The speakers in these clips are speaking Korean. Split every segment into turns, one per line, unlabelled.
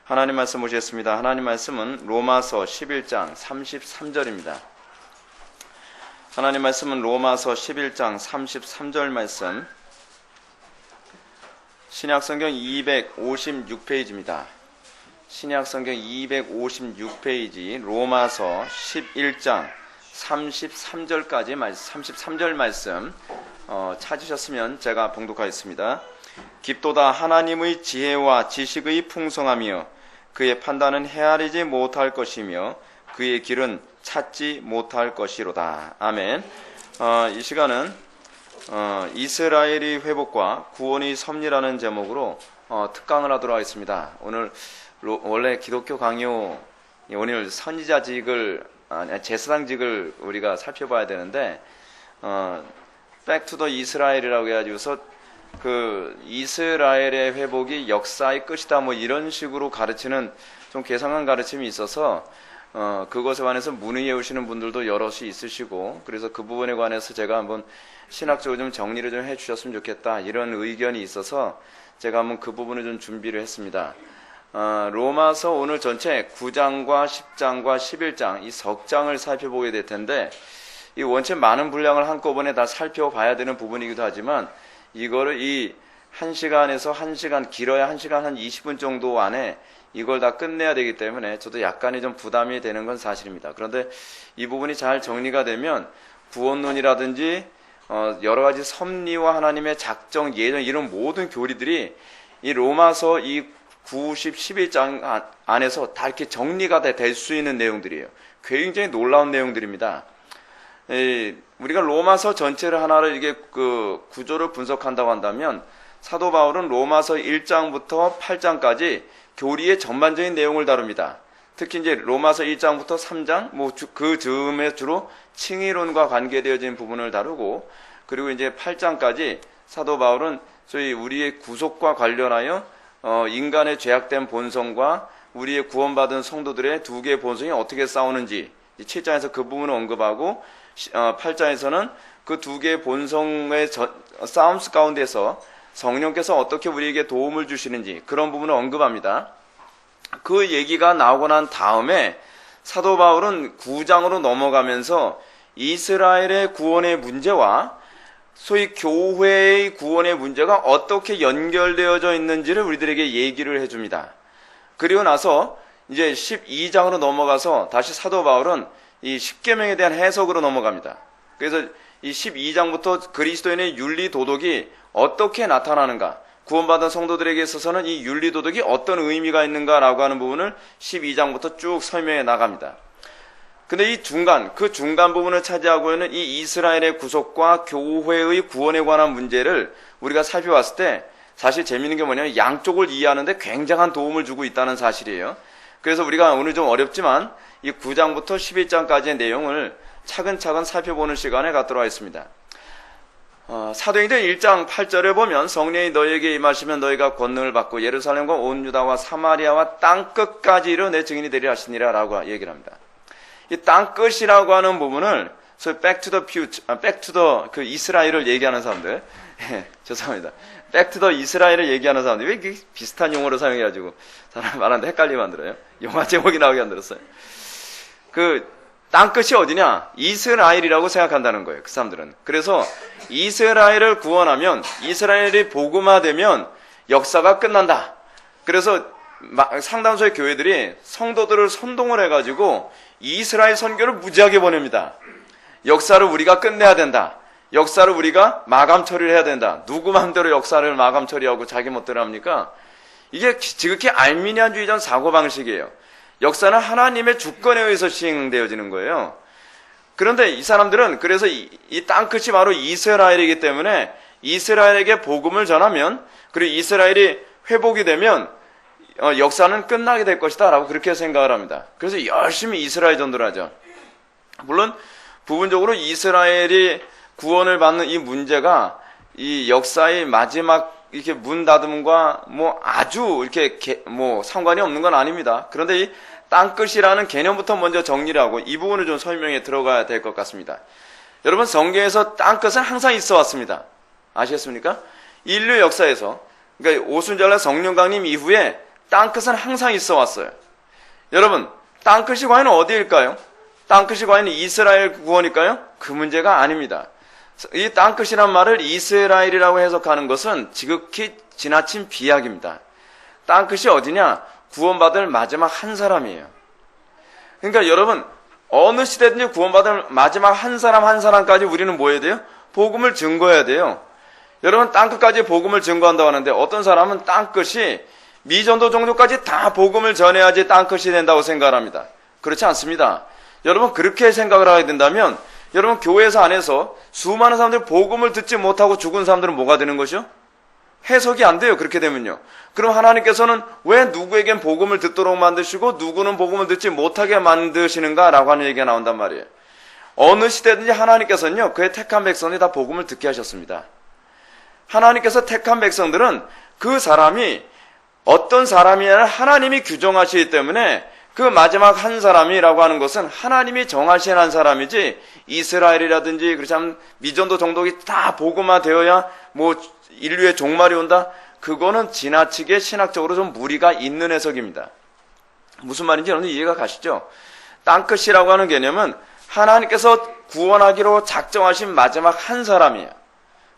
하나님 말씀 보시겠습니다. 하나님 말씀은 로마서 11장 33절입니다. 하나님 말씀은 로마서 11장 33절 말씀, 신약성경 256페이지입니다. 신약성경 256페이지 로마서 11장 33절까지 33절 말씀 찾으셨으면 제가 봉독하겠습니다. 깊도다 하나님의 지혜와 지식의 풍성하며 그의 판단은 헤아리지 못할 것이며 그의 길은 찾지 못할 것이로다. 아멘. 이 시간은 이스라엘의 회복과 구원의 섭리라는 제목으로 특강을 하도록 하겠습니다. 오늘 원래 기독교 강요 오늘 선지자직을 제사장직을 우리가 살펴봐야 되는데 Back to the 이스라엘이라고 해가지고서 그 이스라엘의 회복이 역사의 끝이다 뭐 이런 식으로 가르치는 좀 괴상한 가르침이 있어서 그것에 관해서 문의해 오시는 분들도 여럿이 있으시고, 그래서 그 부분에 관해서 제가 한번 신학적으로 좀 정리를 좀 해주셨으면 좋겠다 이런 의견이 있어서 제가 한번 그 부분을 좀 준비를 했습니다. 로마서 오늘 전체 9장과 10장과 11장 이 석 장을 살펴보게 될 텐데, 이 원체 많은 분량을 한꺼번에 다 살펴봐야 되는 부분이기도 하지만 이거를 이 1시간에서 1시간, 길어야 1시간 한 20분 정도 안에 이걸 다 끝내야 되기 때문에 저도 약간의 좀 부담이 되는 건 사실입니다. 그런데 이 부분이 잘 정리가 되면 구원론이라든지 여러 가지 섭리와 하나님의 작정, 예정 이런 모든 교리들이 이 로마서 이 90, 11장 안에서 다 이렇게 정리가 될 수 있는 내용들이에요. 굉장히 놀라운 내용들입니다. 우리가 로마서 전체를 하나를 이게 그 구조를 분석한다고 한다면 사도 바울은 로마서 1장부터 8장까지 교리의 전반적인 내용을 다룹니다. 특히 이제 로마서 1장부터 3장 뭐 그 즈음에 주로 칭의론과 관계되어진 부분을 다루고, 그리고 이제 8장까지 사도 바울은 소위 우리의 구속과 관련하여 인간의 죄악된 본성과 우리의 구원받은 성도들의 두 개의 본성이 어떻게 싸우는지 7장에서 그 부분을 언급하고 8장에서는 그 두 개의 본성의 싸움 가운데서 성령께서 어떻게 우리에게 도움을 주시는지 그런 부분을 언급합니다. 그 얘기가 나오고 난 다음에 사도 바울은 9장으로 넘어가면서 이스라엘의 구원의 문제와 소위 교회의 구원의 문제가 어떻게 연결되어져 있는지를 우리들에게 얘기를 해줍니다. 그리고 나서 이제 12장으로 넘어가서 다시 사도 바울은 이 십계명에 대한 해석으로 넘어갑니다. 그래서 이 12장부터 그리스도인의 윤리 도덕이 어떻게 나타나는가, 구원받은 성도들에게 있어서는 이 윤리 도덕이 어떤 의미가 있는가라고 하는 부분을 12장부터 쭉 설명해 나갑니다. 근데 이 그 중간 부분을 차지하고 있는 이 이스라엘의 구속과 교회의 구원에 관한 문제를 우리가 살펴봤을 때 사실 재미있는 게 뭐냐면 양쪽을 이해하는데 굉장한 도움을 주고 있다는 사실이에요. 그래서 우리가 오늘 좀 어렵지만 이 9장부터 11장까지의 내용을 차근차근 살펴보는 시간을 갖도록 하겠습니다. 사도행전 1장 8절에 보면 성령이 너희에게 임하시면 너희가 권능을 받고 예루살렘과 온 유다와 사마리아와 땅끝까지 이르러 내 증인이 되리라 하시니라 라고 얘기를 합니다. 이 땅끝이라고 하는 부분을 소위 back to the future, back to the 그 이스라엘을 얘기하는 사람들 죄송합니다. back to the 이스라엘을 얘기하는 사람들 왜 이렇게 비슷한 용어를 사용해가지고 사람 말하는데 헷갈리게 만들어요? 영화 제목이 나오게 만들었어요. 그 땅끝이 어디냐? 이스라엘이라고 생각한다는 거예요. 그 사람들은. 그래서 이스라엘을 구원하면, 이스라엘이 복음화되면 역사가 끝난다. 그래서 상당수의 교회들이 성도들을 선동을 해가지고 이스라엘 선교를 무지하게 보냅니다. 역사를 우리가 끝내야 된다. 역사를 우리가 마감 처리를 해야 된다. 누구 마음대로 역사를 마감 처리하고 자기 멋대로 합니까? 이게 지극히 알미니안주의적 사고방식이에요. 역사는 하나님의 주권에 의해서 시행되어지는 거예요. 그런데 이 사람들은 그래서 이 땅끝이 바로 이스라엘이기 때문에 이스라엘에게 복음을 전하면, 그리고 이스라엘이 회복이 되면 역사는 끝나게 될 것이다 라고 그렇게 생각을 합니다. 그래서 열심히 이스라엘 전도를 하죠. 물론 부분적으로 이스라엘이 구원을 받는 이 문제가 이 역사의 마지막 이렇게 문 닫음과 뭐 아주 이렇게 뭐 상관이 없는 건 아닙니다. 그런데 이 땅끝이라는 개념부터 먼저 정리를 하고 이 부분을 좀 설명에 들어가야 될 것 같습니다. 여러분, 성경에서 땅끝은 항상 있어 왔습니다. 아시겠습니까? 인류 역사에서, 그러니까 오순절날 성령 강림 이후에 땅끝은 항상 있어 왔어요. 여러분, 땅끝이 과연 어디일까요? 땅끝이 과연 이스라엘 구원일까요? 그 문제가 아닙니다. 이 땅끝이란 말을 이스라엘이라고 해석하는 것은 지극히 지나친 비약입니다. 땅끝이 어디냐? 구원받을 마지막 한 사람이에요. 그러니까 여러분, 어느 시대든지 구원받을 마지막 한 사람 한 사람까지 우리는 뭐 해야 돼요? 복음을 증거해야 돼요. 여러분, 땅끝까지 복음을 증거한다고 하는데 어떤 사람은 땅끝이 미전도 종족까지 다 복음을 전해야지 땅끝이 된다고 생각합니다. 그렇지 않습니다. 여러분, 그렇게 생각을 하게 된다면 여러분, 교회에서 안에서 수많은 사람들이 복음을 듣지 못하고 죽은 사람들은 뭐가 되는 것이요? 해석이 안 돼요. 그렇게 되면요. 그럼 하나님께서는 왜 누구에겐 복음을 듣도록 만드시고 누구는 복음을 듣지 못하게 만드시는가? 라고 하는 얘기가 나온단 말이에요. 어느 시대든지 하나님께서는요, 그의 택한 백성들이 다 복음을 듣게 하셨습니다. 하나님께서 택한 백성들은 그 사람이 어떤 사람이냐를 하나님이 규정하시기 때문에 그 마지막 한 사람이라고 하는 것은 하나님이 정하신 한 사람이지, 이스라엘이라든지 그렇지 않으면 미전도 종족이 다 복음화 되어야 뭐 인류의 종말이 온다? 그거는 지나치게 신학적으로 좀 무리가 있는 해석입니다. 무슨 말인지 여러분 이해가 가시죠? 땅끝이라고 하는 개념은 하나님께서 구원하기로 작정하신 마지막 한 사람이에요.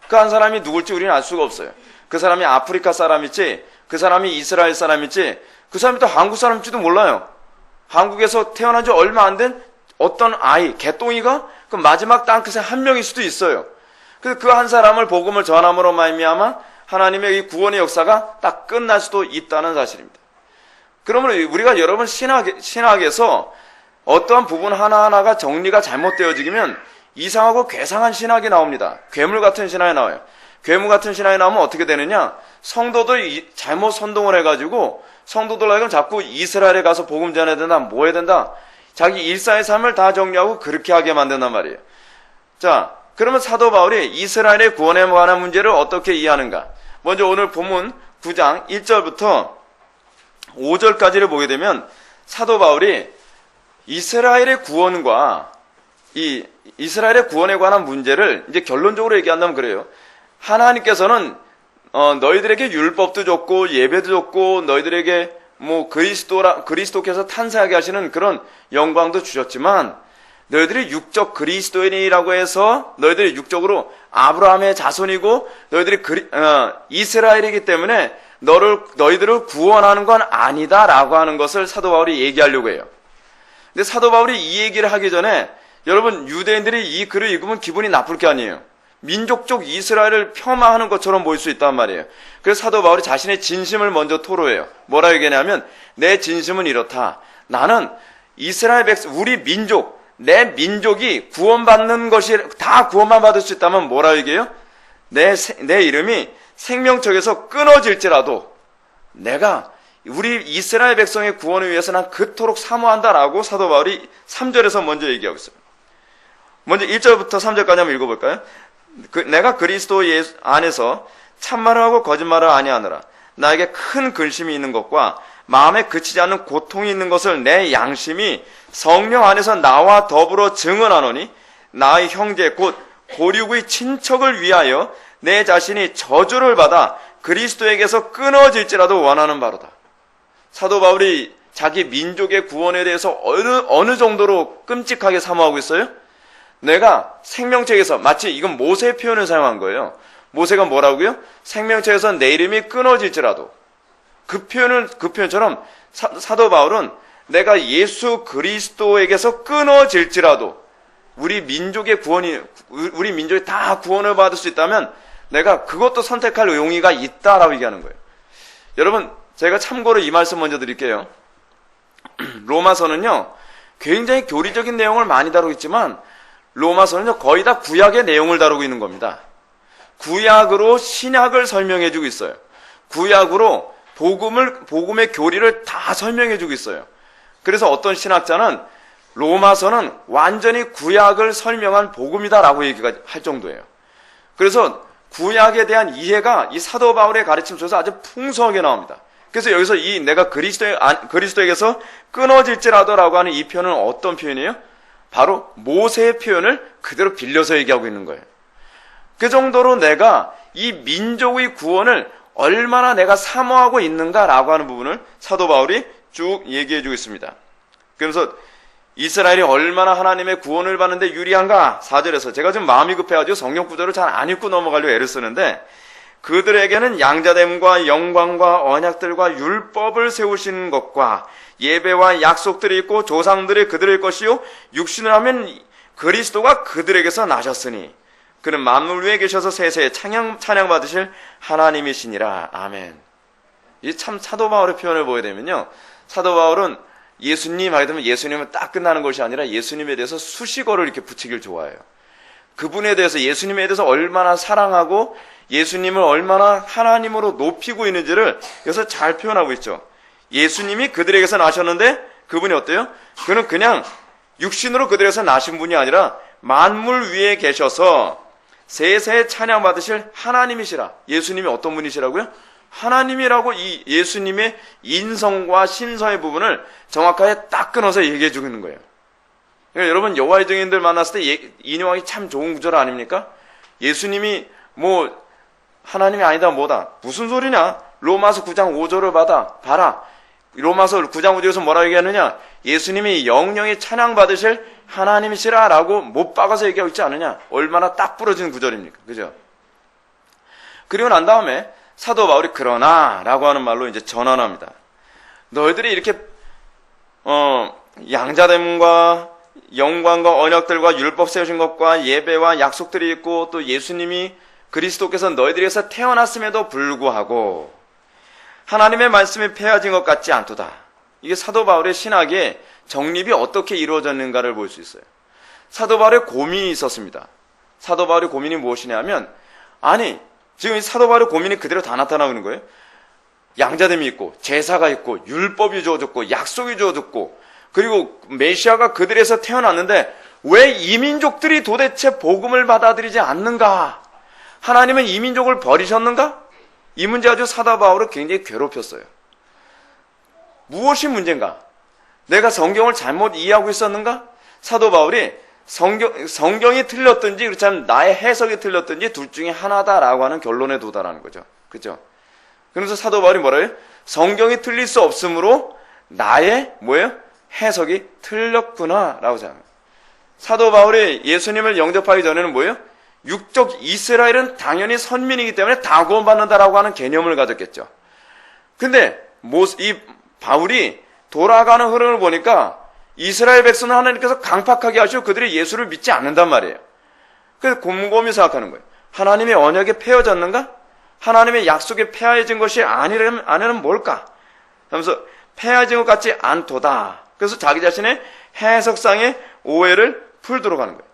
그 한 사람이 누굴지 우리는 알 수가 없어요. 그 사람이 아프리카 사람일지, 그 사람이 이스라엘 사람일지, 그 사람이 또 한국 사람일지도 몰라요. 한국에서 태어난 지 얼마 안 된 어떤 아이, 개똥이가 그 마지막 땅끝의 한 명일 수도 있어요. 그래서 그 한 사람을 복음을 전함으로 말미암아 하나님의 이 구원의 역사가 딱 끝날 수도 있다는 사실입니다. 그러면 우리가 여러분 신학에서 어떠한 부분 하나하나가 정리가 잘못되어지면 이상하고 괴상한 신학이 나옵니다. 괴물 같은 신학이 나와요. 괴물 같은 신학이 나오면 어떻게 되느냐? 성도들이 잘못 선동을 해가지고 성도들 하여금 자꾸 이스라엘에 가서 복음 전해야 된다, 뭐 해야 된다, 자기 일상의 삶을 다 정리하고 그렇게 하게 만든단 말이에요. 자, 그러면 사도 바울이 이스라엘의 구원에 관한 문제를 어떻게 이해하는가? 먼저 오늘 본문 9장 1절부터 5절까지를 보게 되면 사도 바울이 이스라엘의 구원과 이 이스라엘의 구원에 관한 문제를 이제 결론적으로 얘기한다면 그래요. 하나님께서는 너희들에게 율법도 줬고 예배도 줬고 너희들에게 뭐 그리스도께서 탄생하게 하시는 그런 영광도 주셨지만 너희들이 육적 그리스도인이라고 해서 너희들이 육적으로 아브라함의 자손이고 너희들이 이스라엘이기 때문에 너희들을 구원하는 건 아니다라고 하는 것을 사도 바울이 얘기하려고 해요. 근데 사도 바울이 이 얘기를 하기 전에 여러분, 유대인들이 이 글을 읽으면 기분이 나쁠 게 아니에요. 민족적 이스라엘을 폄하하는 것처럼 보일 수 있단 말이에요. 그래서 사도 바울이 자신의 진심을 먼저 토로해요. 뭐라 얘기하냐면 내 진심은 이렇다. 나는 이스라엘 백성, 우리 민족, 내 민족이 구원받는 것이 다 구원만 받을 수 있다면 뭐라 얘기해요? 내 이름이 생명책에서 끊어질지라도 내가 우리 이스라엘 백성의 구원을 위해서 난 그토록 사모한다라고 사도 바울이 3절에서 먼저 얘기하고 있어요. 먼저 1절부터 3절까지 한번 읽어볼까요? 내가 그리스도 안에서 참말을 하고 거짓말을 아니하느라 나에게 큰 근심이 있는 것과 마음에 그치지 않는 고통이 있는 것을 내 양심이 성령 안에서 나와 더불어 증언하노니 나의 형제 곧 고륙의 친척을 위하여 내 자신이 저주를 받아 그리스도에게서 끊어질지라도 원하는 바로다. 사도 바울이 자기 민족의 구원에 대해서 어느 정도로 끔찍하게 사모하고 있어요? 내가 생명책에서, 마치 이건 모세의 표현을 사용한 거예요. 모세가 뭐라고요? 생명책에서 내 이름이 끊어질지라도. 그 표현처럼 사도 바울은 내가 예수 그리스도에게서 끊어질지라도 우리 민족이 다 구원을 받을 수 있다면 내가 그것도 선택할 용의가 있다라고 얘기하는 거예요. 여러분, 제가 참고로 이 말씀 먼저 드릴게요. 로마서는요, 굉장히 교리적인 내용을 많이 다루고 있지만 로마서는요, 거의 다 구약의 내용을 다루고 있는 겁니다. 구약으로 신약을 설명해주고 있어요. 구약으로 복음의 교리를 다 설명해주고 있어요. 그래서 어떤 신학자는 로마서는 완전히 구약을 설명한 복음이다라고 얘기할 정도예요. 그래서 구약에 대한 이해가 이 사도 바울의 가르침 속에서 아주 풍성하게 나옵니다. 그래서 여기서 내가 그리스도에게서 끊어질지라도라고 하는 이 표현은 어떤 표현이에요? 바로 모세의 표현을 그대로 빌려서 얘기하고 있는 거예요. 그 정도로 내가 이 민족의 구원을 얼마나 내가 사모하고 있는가라고 하는 부분을 사도 바울이 쭉 얘기해 주고 있습니다. 그러면서 이스라엘이 얼마나 하나님의 구원을 받는데 유리한가? 4절에서 제가 좀 마음이 급해가지고 성경 구절을 잘 안 읽고 넘어가려고 애를 쓰는데, 그들에게는 양자됨과 영광과 언약들과 율법을 세우신 것과 예배와 약속들이 있고 조상들이 그들의 것이요 육신을 하면 그리스도가 그들에게서 나셨으니 그는 만물 위에 계셔서 세세에 찬양 받으실 하나님이시니라. 아멘. 이 참 사도 바울의 표현을 보게 되면요, 사도 바울은 예수님 하게 되면 예수님은 딱 끝나는 것이 아니라 예수님에 대해서 수식어를 이렇게 붙이길 좋아해요. 그분에 대해서, 예수님에 대해서 얼마나 사랑하고 예수님을 얼마나 하나님으로 높이고 있는지를 여기서 잘 표현하고 있죠. 예수님이 그들에게서 나셨는데 그분이 어때요? 그는 그냥 육신으로 그들에게서 나신 분이 아니라 만물 위에 계셔서 세세에 찬양 받으실 하나님이시라. 예수님이 어떤 분이시라고요? 하나님이라고 이 예수님의 인성과 신성의 부분을 정확하게 딱 끊어서 얘기해 주고 있는 거예요. 그러니까 여러분, 여호와의 증인들 만났을 때 인용하기 참 좋은 구절 아닙니까? 예수님이 뭐 하나님이 아니다 뭐다, 무슨 소리냐? 로마서 9장 5절을 봐라. 로마서 9장 5절에서 뭐라고 얘기하느냐? 예수님이 영영이 찬양받으실 하나님이시라라고 못 박아서 얘기하고 있지 않느냐? 얼마나 딱 부러지는 구절입니까? 그죠? 그리고 난 다음에 사도 바울이 그러나 라고 하는 말로 이제 전환합니다. 너희들이 이렇게 양자됨과 영광과 언약들과 율법 세우신 것과 예배와 약속들이 있고 또 예수님이 그리스도께서 너희들에게서 태어났음에도 불구하고 하나님의 말씀이 폐하진 것 같지 않도다. 이게 사도 바울의 신학의 정립이 어떻게 이루어졌는가를 볼 수 있어요. 사도 바울의 고민이 있었습니다. 사도 바울의 고민이 무엇이냐면, 아니 지금 이 사도 바울의 고민이 그대로 다 나타나고 있는 거예요. 양자됨이 있고 제사가 있고 율법이 주어졌고 약속이 주어졌고 그리고 메시아가 그들에서 태어났는데 왜 이민족들이 도대체 복음을 받아들이지 않는가? 하나님은 이민족을 버리셨는가? 이 문제 가지고 사도 바울을 굉장히 괴롭혔어요. 무엇이 문제인가? 내가 성경을 잘못 이해하고 있었는가? 사도 바울이 성경이 틀렸든지 그렇지 않으면 나의 해석이 틀렸든지 둘 중에 하나다라고 하는 결론에 도달하는 거죠. 그죠? 그래서 사도 바울이 뭐라 해요? 성경이 틀릴 수 없으므로 나의 해석이 틀렸구나라고 생각합니다. 사도 바울이 예수님을 영접하기 전에는 육적 이스라엘은 당연히 선민이기 때문에 다 구원받는다라고 하는 개념을 가졌겠죠. 근데 이 바울이 돌아가는 흐름을 보니까 이스라엘 백성을 하나님께서 강팍하게 하시고 그들이 예수를 믿지 않는단 말이에요. 그래서 곰곰이 생각하는 거예요. 하나님의 언약이 폐허졌는가? 하나님의 약속이 폐하여진 것이 아니라면 뭘까? 하면서 폐하여진 것 같지 않도다. 그래서 자기 자신의 해석상의 오해를 풀도록 하는 거예요.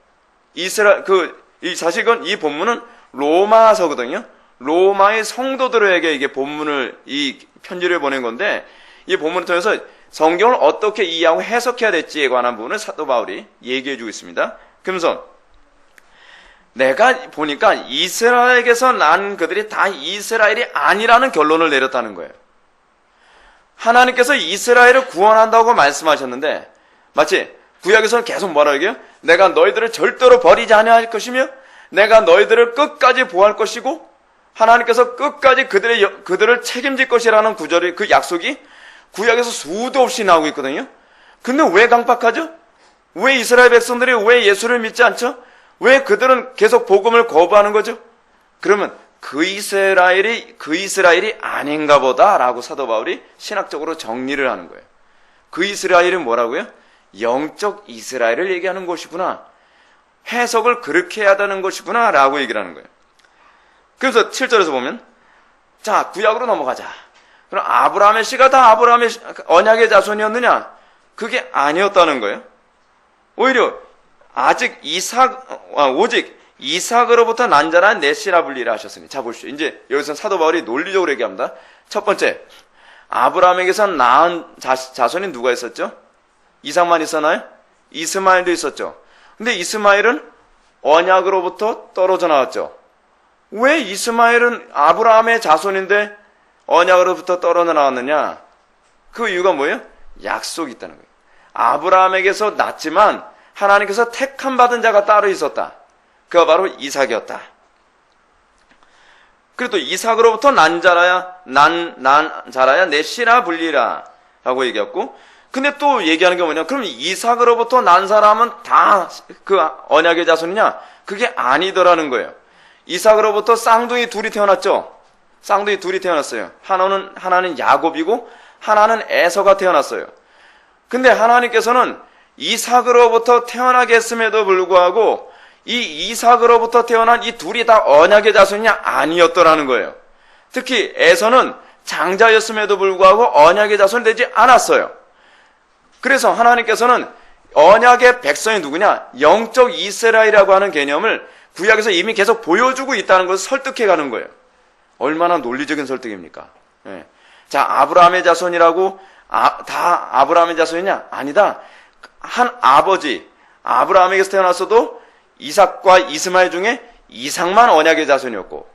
사실은 이 본문은 로마서거든요. 로마의 성도들에게 이게 이 편지를 보낸 건데, 이 본문을 통해서 성경을 어떻게 이해하고 해석해야 될지에 관한 부분을 사도 바울이 얘기해 주고 있습니다. 그러면서 내가 보니까 이스라엘에게서 난 그들이 다 이스라엘이 아니라는 결론을 내렸다는 거예요. 하나님께서 이스라엘을 구원한다고 말씀하셨는데, 마치 구약에서는 계속 뭐라고 얘기해요? 내가 너희들을 절대로 버리지 아니할 것이며 내가 너희들을 끝까지 보호할 것이고 하나님께서 끝까지 그들을 책임질 것이라는 구절이, 그 약속이 구약에서 수도 없이 나오고 있거든요. 근데 왜 강박하죠? 왜 이스라엘 백성들이 왜 예수를 믿지 않죠? 왜 그들은 계속 복음을 거부하는 거죠? 그러면 그 이스라엘이 아닌가 보다라고 사도 바울이 신학적으로 정리를 하는 거예요. 그 이스라엘은 뭐라고요? 영적 이스라엘을 얘기하는 것이구나. 해석을 그렇게 해야 되는 것이구나 라고 얘기를 하는 거예요. 그래서 7절에서 보면, 자, 구약으로 넘어가자. 그럼 아브라함의 씨가 다 아브라함의 언약의 자손이었느냐? 그게 아니었다는 거예요. 오히려 오직 이삭으로부터 난 자란 내 씨라 불리라 하셨으니. 자, 보십시오. 이제 여기서 사도 바울이 논리적으로 얘기합니다. 첫 번째, 아브라함에게서 낳은 자손이 누가 있었죠? 이삭만 있었나요? 이스마엘도 있었죠. 근데 이스마엘은 언약으로부터 떨어져 나왔죠. 왜 이스마엘은 아브라함의 자손인데 언약으로부터 떨어져 나왔느냐? 그 이유가 뭐예요? 약속이 있다는 거예요. 아브라함에게서 낳지만 하나님께서 택함 받은 자가 따로 있었다. 그가 바로 이삭이었다. 그리고 또 이삭으로부터 난 자라야 내 씨라 불리라 라고 얘기했고, 근데 또 얘기하는 게 뭐냐? 그럼 이삭으로부터 난 사람은 다 그 언약의 자손이냐? 그게 아니더라는 거예요. 이삭으로부터 쌍둥이 둘이 태어났죠? 쌍둥이 둘이 태어났어요. 하나는 야곱이고 하나는 에서가 태어났어요. 근데 하나님께서는 이삭으로부터 태어나게 했음에도 불구하고 이 이삭으로부터 태어난 이 둘이 다 언약의 자손이냐? 아니었더라는 거예요. 특히 에서는 장자였음에도 불구하고 언약의 자손이 되지 않았어요. 그래서 하나님께서는 언약의 백성이 누구냐? 영적 이스라엘이라고 하는 개념을 구약에서 이미 계속 보여주고 있다는 것을 설득해가는 거예요. 얼마나 논리적인 설득입니까? 예. 자, 아브라함의 자손이라고 다 아브라함의 자손이냐? 아니다. 한 아버지 아브라함에게서 태어났어도 이삭과 이스마엘 중에 이삭만 언약의 자손이었고,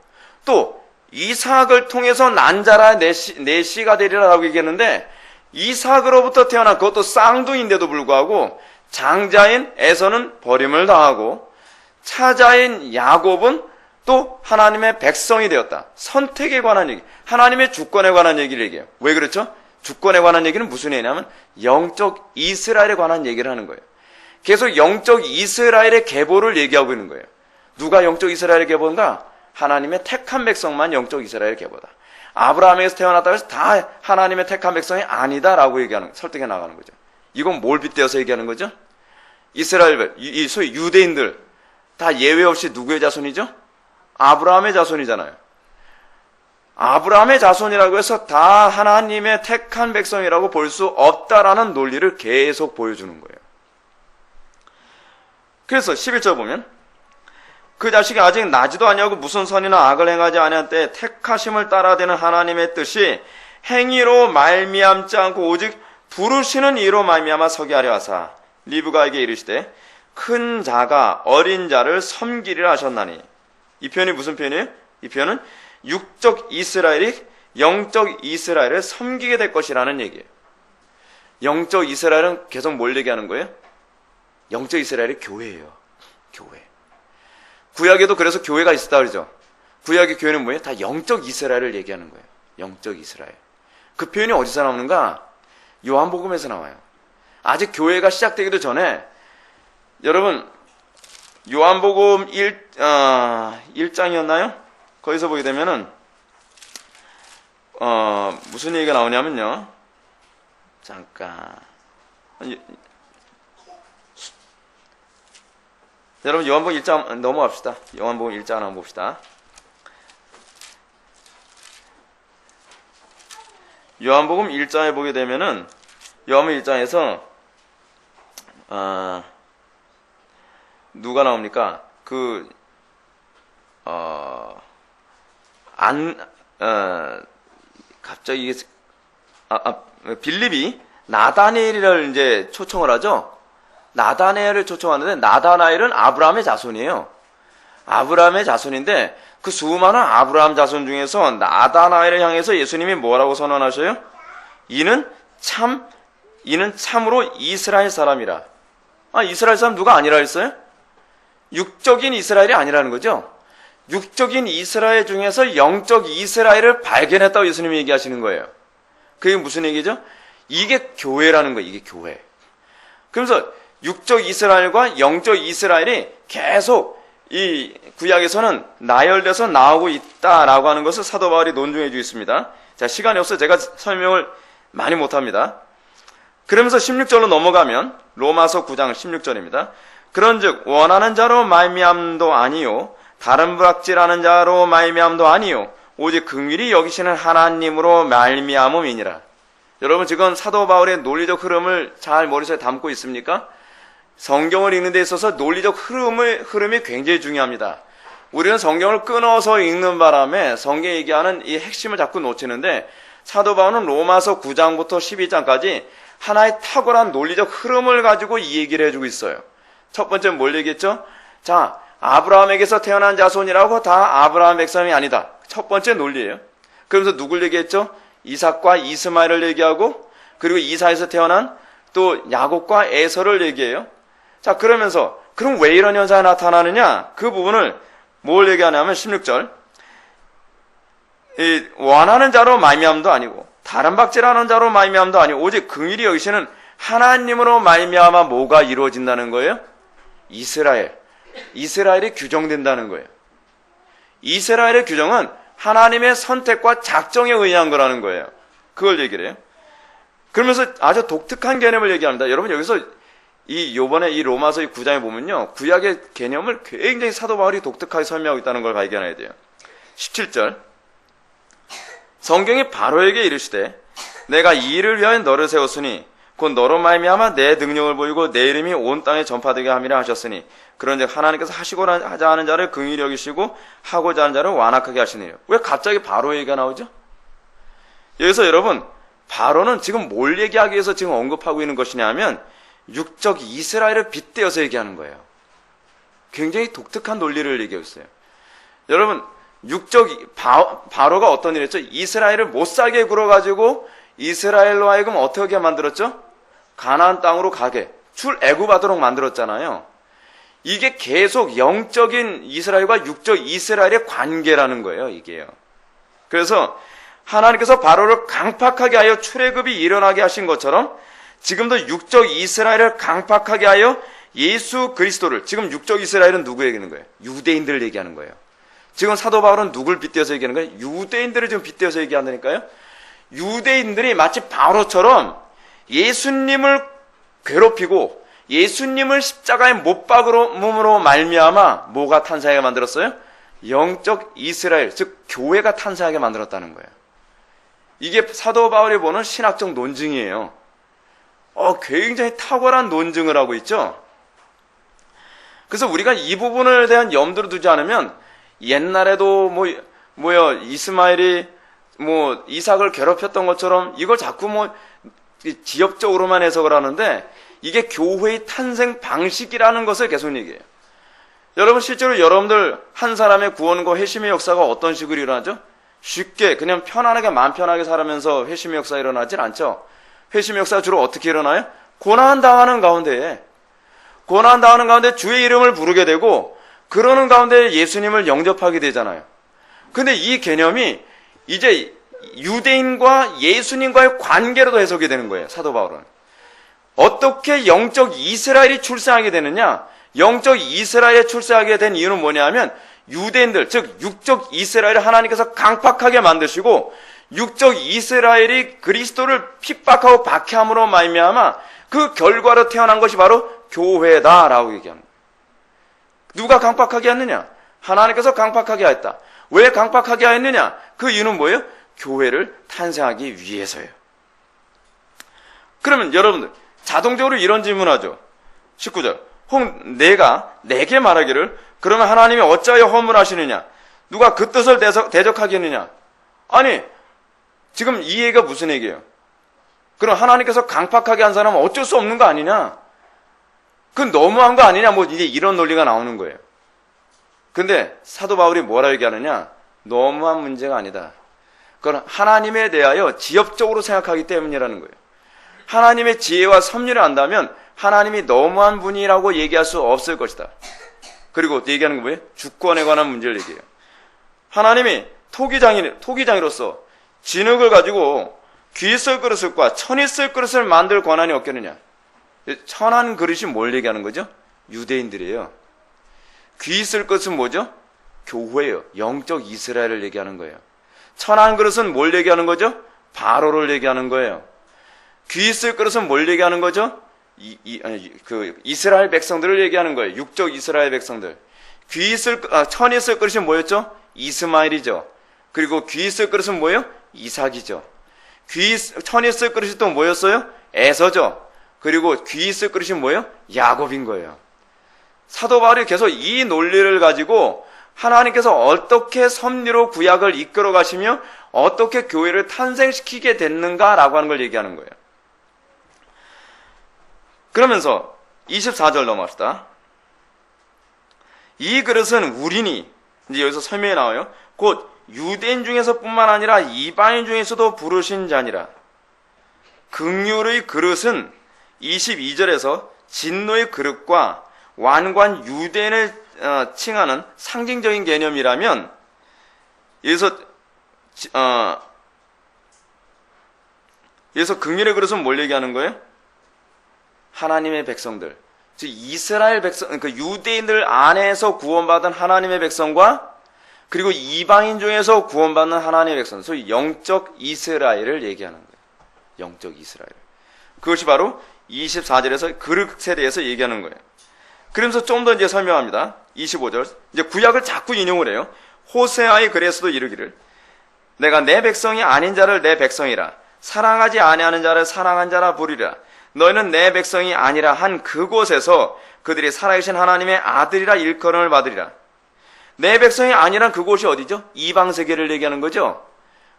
또 이삭을 통해서 난 자라 내 씨가 되리라라고 얘기했는데, 이삭으로부터 태어난 그것도 쌍둥이인데도 불구하고 장자인 에서는 버림을 당하고 차자인 야곱은 또 하나님의 백성이 되었다. 선택에 관한 얘기, 하나님의 주권에 관한 얘기를 얘기해요. 왜 그렇죠? 주권에 관한 얘기는 무슨 얘기냐면 영적 이스라엘에 관한 얘기를 하는 거예요. 계속 영적 이스라엘의 계보를 얘기하고 있는 거예요. 누가 영적 이스라엘의 계보인가? 하나님의 택한 백성만 영적 이스라엘의 계보다. 아브라함에게서 태어났다고 해서 다 하나님의 택한 백성이 아니다라고 설득해 나가는 거죠. 이건 뭘 빗대어서 얘기하는 거죠? 이스라엘, 소위 유대인들 다 예외 없이 누구의 자손이죠? 아브라함의 자손이잖아요. 아브라함의 자손이라고 해서 다 하나님의 택한 백성이라고 볼 수 없다라는 논리를 계속 보여주는 거예요. 그래서 11절 보면 그 자식이 아직 나지도 아니하고 무슨 선이나 악을 행하지 아니한 때에 택하심을 따라되는 하나님의 뜻이 행위로 말미암지 않고 오직 부르시는 이로 말미암아 서게 하려 하사 리브가에게 이르시되 큰 자가 어린 자를 섬기리라 하셨나니. 이 표현이 무슨 표현이에요? 이 표현은 육적 이스라엘이 영적 이스라엘을 섬기게 될 것이라는 얘기예요. 영적 이스라엘은 계속 뭘 얘기하는 거예요? 영적 이스라엘이 교회예요. 교회. 구약에도 그래서 교회가 있었다 그러죠. 구약의 교회는 뭐예요? 다 영적 이스라엘을 얘기하는 거예요. 영적 이스라엘. 그 표현이 어디서 나오는가? 요한복음에서 나와요. 아직 교회가 시작되기도 전에 여러분 요한복음 1장이었나요? 거기서 보게 되면은 무슨 얘기가 나오냐면요. 잠깐. 여러분 요한복음 1장 넘어갑시다. 요한복음 1장 한번 봅시다. 요한복음 1장에 보게 되면은 요한복음 1장에서 누가 나옵니까? 갑자기 빌립이 나다나엘을 이제 초청을 하죠. 나다나엘을 초청하는데 나다나엘은 아브라함의 자손이에요. 아브라함의 자손인데 그 수많은 아브라함 자손 중에서 나다나엘을 향해서 예수님이 뭐라고 선언하셔요? 이는 참으로 이스라엘 사람이라. 이스라엘 사람 누가 아니라 했어요? 육적인 이스라엘이 아니라는 거죠. 육적인 이스라엘 중에서 영적 이스라엘을 발견했다고 예수님이 얘기하시는 거예요. 그게 무슨 얘기죠? 이게 교회라는 거예요. 이게 교회. 그러면서 육적 이스라엘과 영적 이스라엘이 계속 이 구약에서는 나열돼서 나오고 있다라고 하는 것을 사도 바울이 논증해 주고 있습니다. 자, 시간이 없어서 제가 설명을 많이 못합니다. 그러면서 16절로 넘어가면 로마서 9장 16절입니다. 그런즉 원하는 자로 말미암도 아니요 다른 불악질하는 자로 말미암도 아니요 오직 긍휼히 여기시는 하나님으로 말미암음이니라. 여러분 지금 사도 바울의 논리적 흐름을 잘 머릿속에 담고 있습니까? 성경을 읽는 데 있어서 논리적 흐름이 굉장히 중요합니다. 우리는 성경을 끊어서 읽는 바람에 성경에 얘기하는 이 핵심을 자꾸 놓치는데 사도 바울은 로마서 9장부터 12장까지 하나의 탁월한 논리적 흐름을 가지고 이 얘기를 해주고 있어요. 첫 번째 뭘 얘기했죠? 자, 아브라함에게서 태어난 자손이라고 다 아브라함 백성이 아니다. 첫 번째 논리예요. 그러면서 누굴 얘기했죠? 이삭과 이스마엘을 얘기하고 그리고 이삭에서 태어난 또 야곱과 에서를 얘기해요. 자, 그러면서 그럼 왜 이런 현상이 나타나느냐? 그 부분을 뭘 얘기하냐면 16절 원하는 자로 말미암도 아니고 다른 박질하는 자로 말미암도 아니고 오직 긍휼히 여기시는 하나님으로 말미암아 뭐가 이루어진다는 거예요? 이스라엘이 규정된다는 거예요. 이스라엘의 규정은 하나님의 선택과 작정에 의한 거라는 거예요. 그걸 얘기를 해요. 그러면서 아주 독특한 개념을 얘기합니다. 여러분 여기서 요번에 이 로마서 9장에 보면요, 구약의 개념을 굉장히 사도 바울이 독특하게 설명하고 있다는 걸 발견해야 돼요. 17절 성경이 바로에게 이르시되 내가 이 일을 위하여 너를 세웠으니 곧 너로 말미암아 내 능력을 보이고 내 이름이 온 땅에 전파되게 함이라 하셨으니 그런즉 하나님께서 하시고자 하는 자를 긍휼히 여기시고 하고자 하는 자를 완악하게 하시느니라. 왜 갑자기 바로 얘기가 나오죠? 여기서 여러분 바로는 지금 뭘 얘기하기 위해서 지금 언급하고 있는 것이냐 하면 육적 이스라엘을 빗대어서 얘기하는 거예요. 굉장히 독특한 논리를 얘기하고 있어요. 여러분 육적 바로가 어떤 일을 했죠? 이스라엘을 못 살게 굴어가지고 이스라엘로 하여금 어떻게 만들었죠? 가나안 땅으로 가게 출애굽하도록 만들었잖아요. 이게 계속 영적인 이스라엘과 육적 이스라엘의 관계라는 거예요. 이게요. 그래서 하나님께서 바로를 강팍하게 하여 출애굽이 일어나게 하신 것처럼 지금도 육적 이스라엘을 강팍하게 하여 예수 그리스도를, 지금 육적 이스라엘은 누구 얘기하는 거예요? 유대인들을 얘기하는 거예요. 지금 사도 바울은 누굴 빗대어서 얘기하는 거예요? 유대인들을 지금 빗대어서 얘기한다니까요. 유대인들이 마치 바로처럼 예수님을 괴롭히고 예수님을 십자가에 못 박음으로 말미암아 뭐가 탄생하게 만들었어요? 영적 이스라엘, 즉 교회가 탄생하게 만들었다는 거예요. 이게 사도 바울이 보는 신학적 논증이에요. 굉장히 탁월한 논증을 하고 있죠. 그래서 우리가 이 부분에 대한 염두를 두지 않으면 옛날에도 이스마엘이 이삭을 괴롭혔던 것처럼 이걸 자꾸 지엽적으로만 해석을 하는데 이게 교회의 탄생 방식이라는 것을 계속 얘기해요. 여러분 실제로 여러분들 한 사람의 구원과 회심의 역사가 어떤 식으로 일어나죠? 쉽게 그냥 편안하게 마음 편하게 살면서 회심의 역사가 일어나질 않죠. 회심의 역사가 주로 어떻게 일어나요? 고난당하는 가운데 주의 이름을 부르게 되고 그러는 가운데 예수님을 영접하게 되잖아요. 근데 이 개념이 이제 유대인과 예수님과의 관계로도 해석이 되는 거예요. 사도 바울은 어떻게 영적 이스라엘이 출생하게 되느냐? 영적 이스라엘에 출생하게 된 이유는 뭐냐 하면 유대인들, 즉 육적 이스라엘을 하나님께서 강팍하게 만드시고 육적 이스라엘이 그리스도를 핍박하고 박해함으로 말미암아 그 결과로 태어난 것이 바로 교회다라고 얘기합니다. 누가 강팍하게 했느냐? 하나님께서 강팍하게 하였다. 왜 강팍하게 하였느냐? 그 이유는 뭐예요? 교회를 탄생하기 위해서예요. 그러면 여러분들 자동적으로 이런 질문하죠. 19절 혹 내가 내게 말하기를 그러면 하나님이 어찌하여 허물하시느냐? 누가 그 뜻을 대적하겠느냐? 아니 지금 이 얘기가 무슨 얘기예요? 그럼 하나님께서 강팍하게 한 사람은 어쩔 수 없는 거 아니냐? 그건 너무한 거 아니냐? 이제 이런 논리가 나오는 거예요. 근데 사도 바울이 뭐라 얘기하느냐? 너무한 문제가 아니다. 그건 하나님에 대하여 지엽적으로 생각하기 때문이라는 거예요. 하나님의 지혜와 섭리를 안다면 하나님이 너무한 분이라고 얘기할 수 없을 것이다. 그리고 얘기하는 게 뭐예요? 주권에 관한 문제를 얘기해요. 하나님이 토기장이로서 진흙을 가지고 귀 쓸 그릇과 천이 쓸 그릇을 만들 권한이 없겠느냐? 천한 그릇이 뭘 얘기하는 거죠? 유대인들이에요. 귀 쓸 것은 뭐죠? 교회예요. 영적 이스라엘을 얘기하는 거예요. 천한 그릇은 뭘 얘기하는 거죠? 바로를 얘기하는 거예요. 귀 쓸 그릇은 뭘 얘기하는 거죠? 이스라엘 백성들을 얘기하는 거예요. 육적 이스라엘 백성들. 천이 쓸 그릇이 뭐였죠? 이스마엘이죠. 그리고 귀 쓸 그릇은 뭐예요? 이삭이죠. 천이 쓸 그릇이 또 뭐였어요? 에서죠. 그리고 귀 쓸 그릇이 뭐예요? 야곱인 거예요. 사도 바울이 계속 이 논리를 가지고 하나님께서 어떻게 섭리로 구약을 이끌어 가시며 어떻게 교회를 탄생시키게 됐는가라고 하는 걸 얘기하는 거예요. 그러면서 24절 넘어갑시다. 이 그릇은 우리니, 이제 여기서 설명이 나와요. 곧 유대인 중에서 뿐만 아니라 이방인 중에서도 부르신 자니라. 긍휼의 그릇은 22절에서 진노의 그릇과 완관 유대인을 칭하는 상징적인 개념이라면, 여기서 여기서 긍휼의 그릇은 뭘 얘기하는 거예요? 하나님의 백성들, 즉 이스라엘 백성, 그 유대인들 안에서 구원받은 하나님의 백성과 그리고 이방인 중에서 구원받는 하나님의 백성, 소위 영적 이스라엘을 얘기하는 거예요. 영적 이스라엘. 그것이 바로 24절에서 그릇에 대해서 얘기하는 거예요. 그러면서 좀 더 이제 설명합니다. 25절. 이제 구약을 자꾸 인용을 해요. 호세아의 글에서도 이르기를 내가 내 백성이 아닌 자를 내 백성이라 사랑하지 아니하는 자를 사랑한 자라 부르리라. 너희는 내 백성이 아니라 한 그곳에서 그들이 살아계신 하나님의 아들이라 일컬음을 받으리라. 내 백성이 아니란 그곳이 어디죠? 이방 세계를 얘기하는 거죠.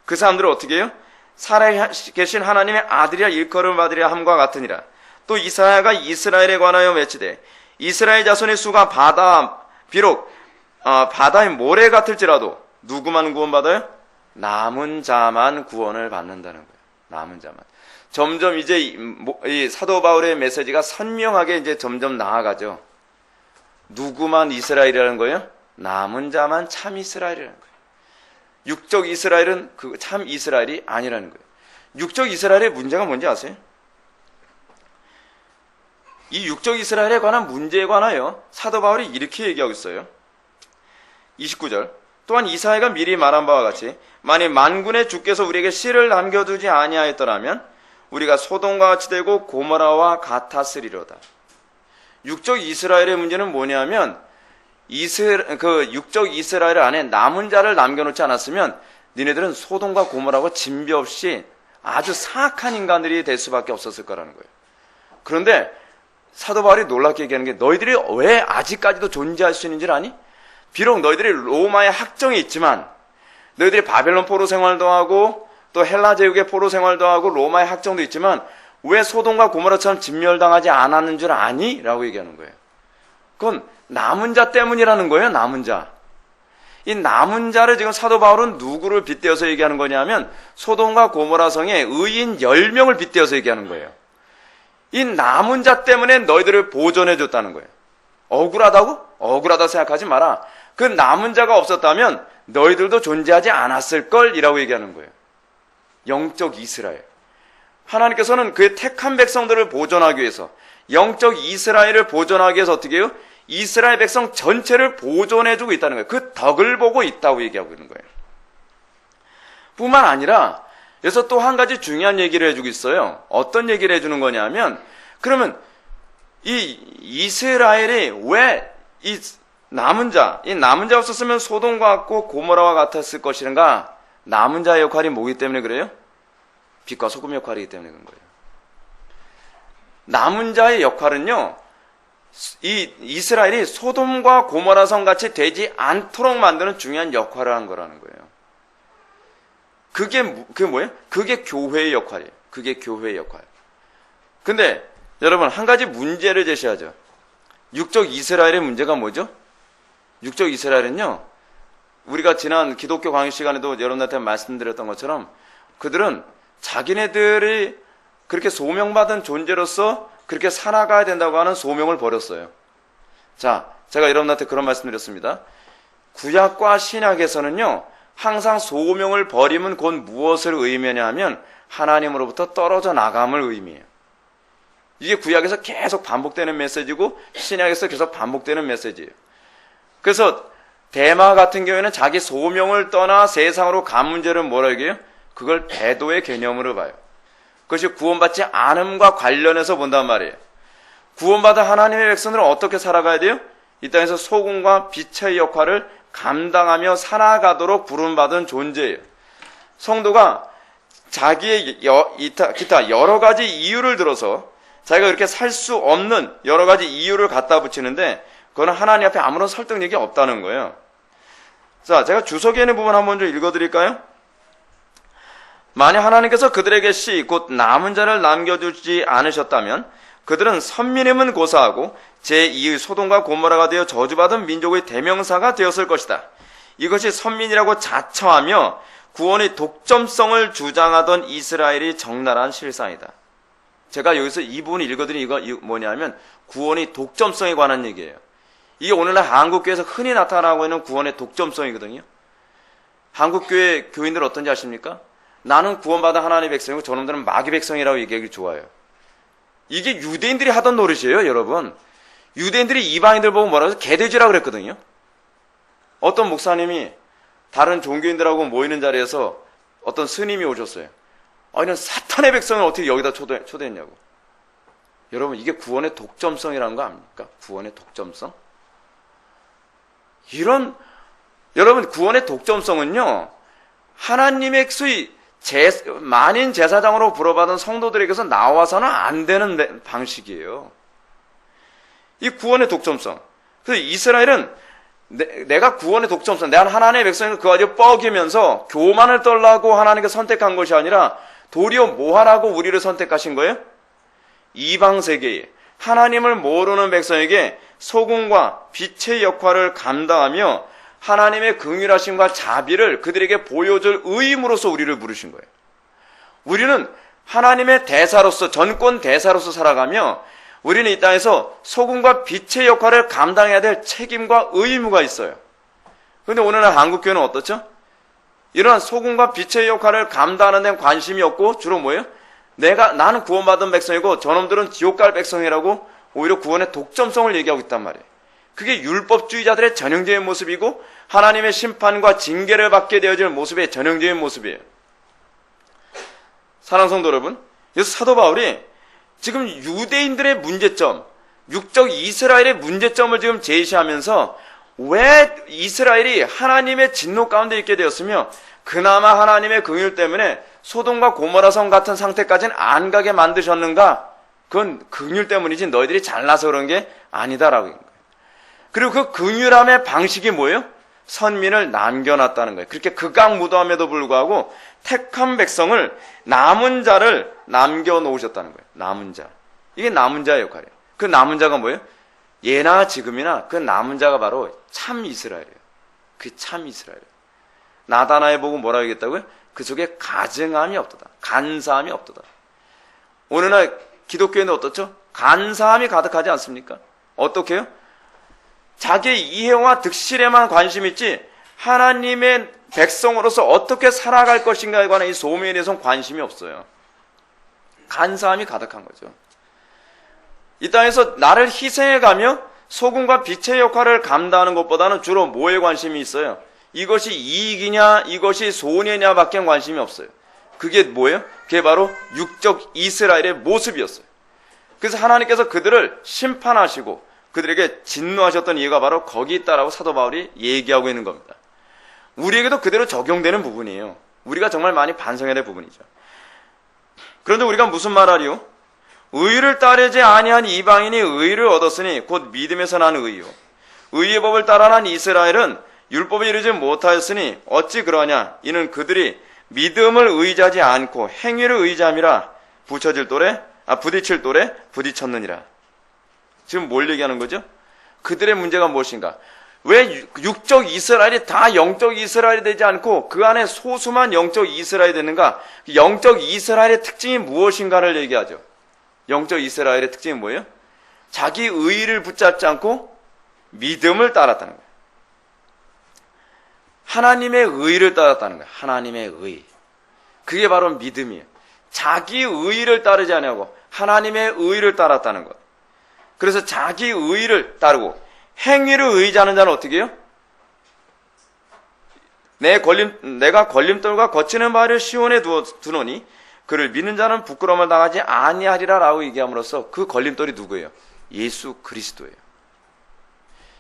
그 사람들은 어떻게 해요? 살아계신 하나님의 아들이라 일컬음을 받으리라 함과 같으니라. 또 이사야가 이스라엘에 관하여 외치되 이스라엘 자손의 수가 비록 바다의 모래 같을지라도 누구만 구원받아요? 남은 자만 구원을 받는다는 거예요. 남은 자만. 점점 이제 이 사도 바울의 메시지가 선명하게 이제 점점 나아가죠. 누구만 이스라엘이라는 거예요? 남은 자만 참 이스라엘이라는 거예요. 육적 이스라엘은 그 참 이스라엘이 아니라는 거예요. 육적 이스라엘의 문제가 뭔지 아세요? 이 육적 이스라엘에 관한 문제에 관하여 사도 바울이 이렇게 얘기하고 있어요. 29절. 또한 이사야가 미리 말한 바와 같이 만일 만군의 주께서 우리에게 씨를 남겨두지 아니하였더라면 우리가 소돔과 같이 되고 고모라와 같았으리로다. 육적 이스라엘의 문제는 뭐냐면 그 육적 이스라엘 안에 남은 자를 남겨놓지 않았으면 니네들은 소돔과 고모라와 진비 없이 아주 사악한 인간들이 될 수밖에 없었을 거라는 거예요. 그런데 사도 바울이 놀랍게 얘기하는 게 너희들이 왜 아직까지도 존재할 수 있는지 아니? 비록 너희들이 로마의 학정이 있지만 너희들이 바벨론 포로 생활도 하고 또 헬라 제국의 포로 생활도 하고 로마의 학정도 있지만 왜 소돔과 고모라처럼 진멸당하지 않았는 줄 아니? 라고 얘기하는 거예요. 그건 남은 자 때문이라는 거예요. 남은 자. 이 남은 자를 지금 사도 바울은 누구를 빗대어서 얘기하는 거냐면 소돔과 고모라 성에 의인 10명을 빗대어서 얘기하는 거예요. 이 남은 자 때문에 너희들을 보존해 줬다는 거예요. 억울하다고? 억울하다고 생각하지 마라. 그 남은 자가 없었다면 너희들도 존재하지 않았을 걸이라고 얘기하는 거예요. 영적 이스라엘. 하나님께서는 그의 택한 백성들을 보존하기 위해서 영적 이스라엘을 보존하기 위해서 어떻게 해요? 이스라엘 백성 전체를 보존해주고 있다는 거예요. 그 덕을 보고 있다고 얘기하고 있는 거예요. 뿐만 아니라 여기서 또 한 가지 중요한 얘기를 해주고 있어요. 어떤 얘기를 해주는 거냐면 그러면 이 이스라엘이 왜 이 남은 자 없었으면 소돔과 같고 고모라와 같았을 것인가? 남은 자의 역할이 뭐기 때문에 그래요? 빛과 소금 역할이기 때문에 그런 거예요. 남은 자의 역할은요, 이 이스라엘이 소돔과 고모라 성 같이 되지 않도록 만드는 중요한 역할을 한 거라는 거예요. 그게 뭐예요? 그게 교회의 역할이에요. 그게 교회의 역할. 근데 여러분 한 가지 문제를 제시하죠. 육적 이스라엘의 문제가 뭐죠? 육적 이스라엘은요, 우리가 지난 기독교 강의 시간에도 여러분한테 말씀드렸던 것처럼 그들은 자기네들이 그렇게 소명받은 존재로서 그렇게 살아가야 된다고 하는 소명을 버렸어요. 자, 제가 여러분한테 그런 말씀드렸습니다. 구약과 신약에서는요, 항상 소명을 버림은 곧 무엇을 의미하냐 하면 하나님으로부터 떨어져 나감을 의미해요. 이게 구약에서 계속 반복되는 메시지고 신약에서 계속 반복되는 메시지예요. 그래서 데마 같은 경우에는 자기 소명을 떠나 세상으로 간 문제를 뭐라 얘기해요? 그걸 배도의 개념으로 봐요. 그것이 구원받지 않음과 관련해서 본단 말이에요. 구원받은 하나님의 백성들은 어떻게 살아가야 돼요? 이 땅에서 소금과 빛의 역할을 감당하며 살아가도록 부름받은 존재예요. 성도가 자기의 기타 여러 가지 이유를 들어서 자기가 그렇게 살 수 없는 여러 가지 이유를 갖다 붙이는데 그거는 하나님 앞에 아무런 설득력이 없다는 거예요. 자, 제가 주석에 있는 부분 한번 좀 읽어드릴까요? 만약 하나님께서 그들에게 씨, 곧 남은 자를 남겨두지 않으셨다면 그들은 선민임은 고사하고 제2의 소돔과 고모라가 되어 저주받은 민족의 대명사가 되었을 것이다. 이것이 선민이라고 자처하며 구원의 독점성을 주장하던 이스라엘이 적나라한 실상이다. 제가 여기서 이 부분을 읽어드린 이거 뭐냐면 구원의 독점성에 관한 얘기예요. 이게 오늘날 한국교회에서 흔히 나타나고 있는 구원의 독점성이거든요. 한국교회 교인들 어떤지 아십니까? 나는 구원받은 하나님의 백성이고 저놈들은 마귀 백성이라고 얘기하기 좋아요. 이게 유대인들이 하던 노릇이에요, 여러분. 유대인들이 이방인들 보고 뭐라고 해서 개돼지라고 그랬거든요. 어떤 목사님이 다른 종교인들하고 모이는 자리에서 어떤 스님이 오셨어요. 이런 사탄의 백성을 어떻게 여기다 초대했냐고. 여러분, 이게 구원의 독점성이라는 거 아닙니까? 구원의 독점성? 여러분, 구원의 독점성은요, 하나님의 소위 만인 제사장으로 불어받은 성도들에게서 나와서는 안 되는 방식이에요. 이 구원의 독점성. 그래서 이스라엘은 내가 구원의 독점성, 내가 하나님의 백성을 그 가지고 뻐기면서 교만을 떨라고 하나님께 선택한 것이 아니라 도리어 뭐 하라고 우리를 선택하신 거예요? 이방 세계에 하나님을 모르는 백성에게 소금과 빛의 역할을 감당하며 하나님의 긍휼하심과 자비를 그들에게 보여줄 의임으로써 우리를 부르신 거예요. 우리는 하나님의 대사로서, 전권 대사로서 살아가며 우리는 이 땅에서 소금과 빛의 역할을 감당해야 될 책임과 의무가 있어요. 그런데 오늘날 한국교회는 어떻죠? 이러한 소금과 빛의 역할을 감당하는 데는 관심이 없고 주로 뭐예요? 나는 구원받은 백성이고 저놈들은 지옥 갈 백성이라고 오히려 구원의 독점성을 얘기하고 있단 말이에요. 그게 율법주의자들의 전형적인 모습이고 하나님의 심판과 징계를 받게 되어질 모습의 전형적인 모습이에요. 사랑하는 성도 여러분, 그래서 사도 바울이 지금 유대인들의 문제점, 육적 이스라엘의 문제점을 지금 제시하면서 왜 이스라엘이 하나님의 진노 가운데 있게 되었으며 그나마 하나님의 긍휼 때문에 소돔과 고모라 성 같은 상태까지는 안 가게 만드셨는가? 그건 긍휼 때문이지 너희들이 잘나서 그런 게 아니다라고 하는 거예요. 그리고 그 긍휼함의 방식이 뭐예요? 선민을 남겨놨다는 거예요. 그렇게 극악무도함에도 불구하고 택한 백성을, 남은 자를 남겨놓으셨다는 거예요. 남은 자. 이게 남은 자의 역할이에요. 그 남은 자가 뭐예요? 예나 지금이나 그 남은 자가 바로 참 이스라엘이에요. 그 참 이스라엘이에요. 나다나에 보고 뭐라 하겠다고요? 그 속에 가증함이 없도다. 간사함이 없도다. 오늘날 기독교인은 어떻죠? 간사함이 가득하지 않습니까? 어떻게 해요? 자기의 이해와 득실에만 관심 있지 하나님의 백성으로서 어떻게 살아갈 것인가에 관한 이 소명에 대해서는 관심이 없어요. 간사함이 가득한 거죠. 이 땅에서 나를 희생해가며 소금과 빛의 역할을 감당하는 것보다는 주로 뭐에 관심이 있어요? 이것이 이익이냐 이것이 손해냐 밖에 관심이 없어요. 그게 뭐예요? 그게 바로 육적 이스라엘의 모습이었어요. 그래서 하나님께서 그들을 심판하시고 그들에게 진노하셨던 이유가 바로 거기 있다라고 사도 바울이 얘기하고 있는 겁니다. 우리에게도 그대로 적용되는 부분이에요. 우리가 정말 많이 반성해야 될 부분이죠. 그런데 우리가 무슨 말하리요? 의를 따르지 아니한 이방인이 의를 얻었으니 곧 믿음에서 난 의요. 의의 법을 따라 난 이스라엘은 율법에 이르지 못하였으니 어찌 그러냐? 이는 그들이 믿음을 의지하지 않고 행위를 의지함이라 부딪힐 돌에 부딪혔느니라. 지금 뭘 얘기하는 거죠? 그들의 문제가 무엇인가? 왜 육적 이스라엘이 다 영적 이스라엘이 되지 않고 그 안에 소수만 영적 이스라엘이 되는가? 영적 이스라엘의 특징이 무엇인가를 얘기하죠. 영적 이스라엘의 특징이 뭐예요? 자기 의의를 붙잡지 않고 믿음을 따랐다는 거예요. 하나님의 의의를 따랐다는 거예요. 하나님의 의. 그게 바로 믿음이에요. 자기 의의를 따르지 않냐고 하나님의 의의를 따랐다는 것. 그래서 자기 의의를 따르고 행위를 의지하는 자는 어떻게 해요? 내가 걸림돌과 거치는 바를 시온에 두노니 그를 믿는 자는 부끄러움을 당하지 아니하리라 라고 얘기함으로써 그 걸림돌이 누구예요? 예수 그리스도예요.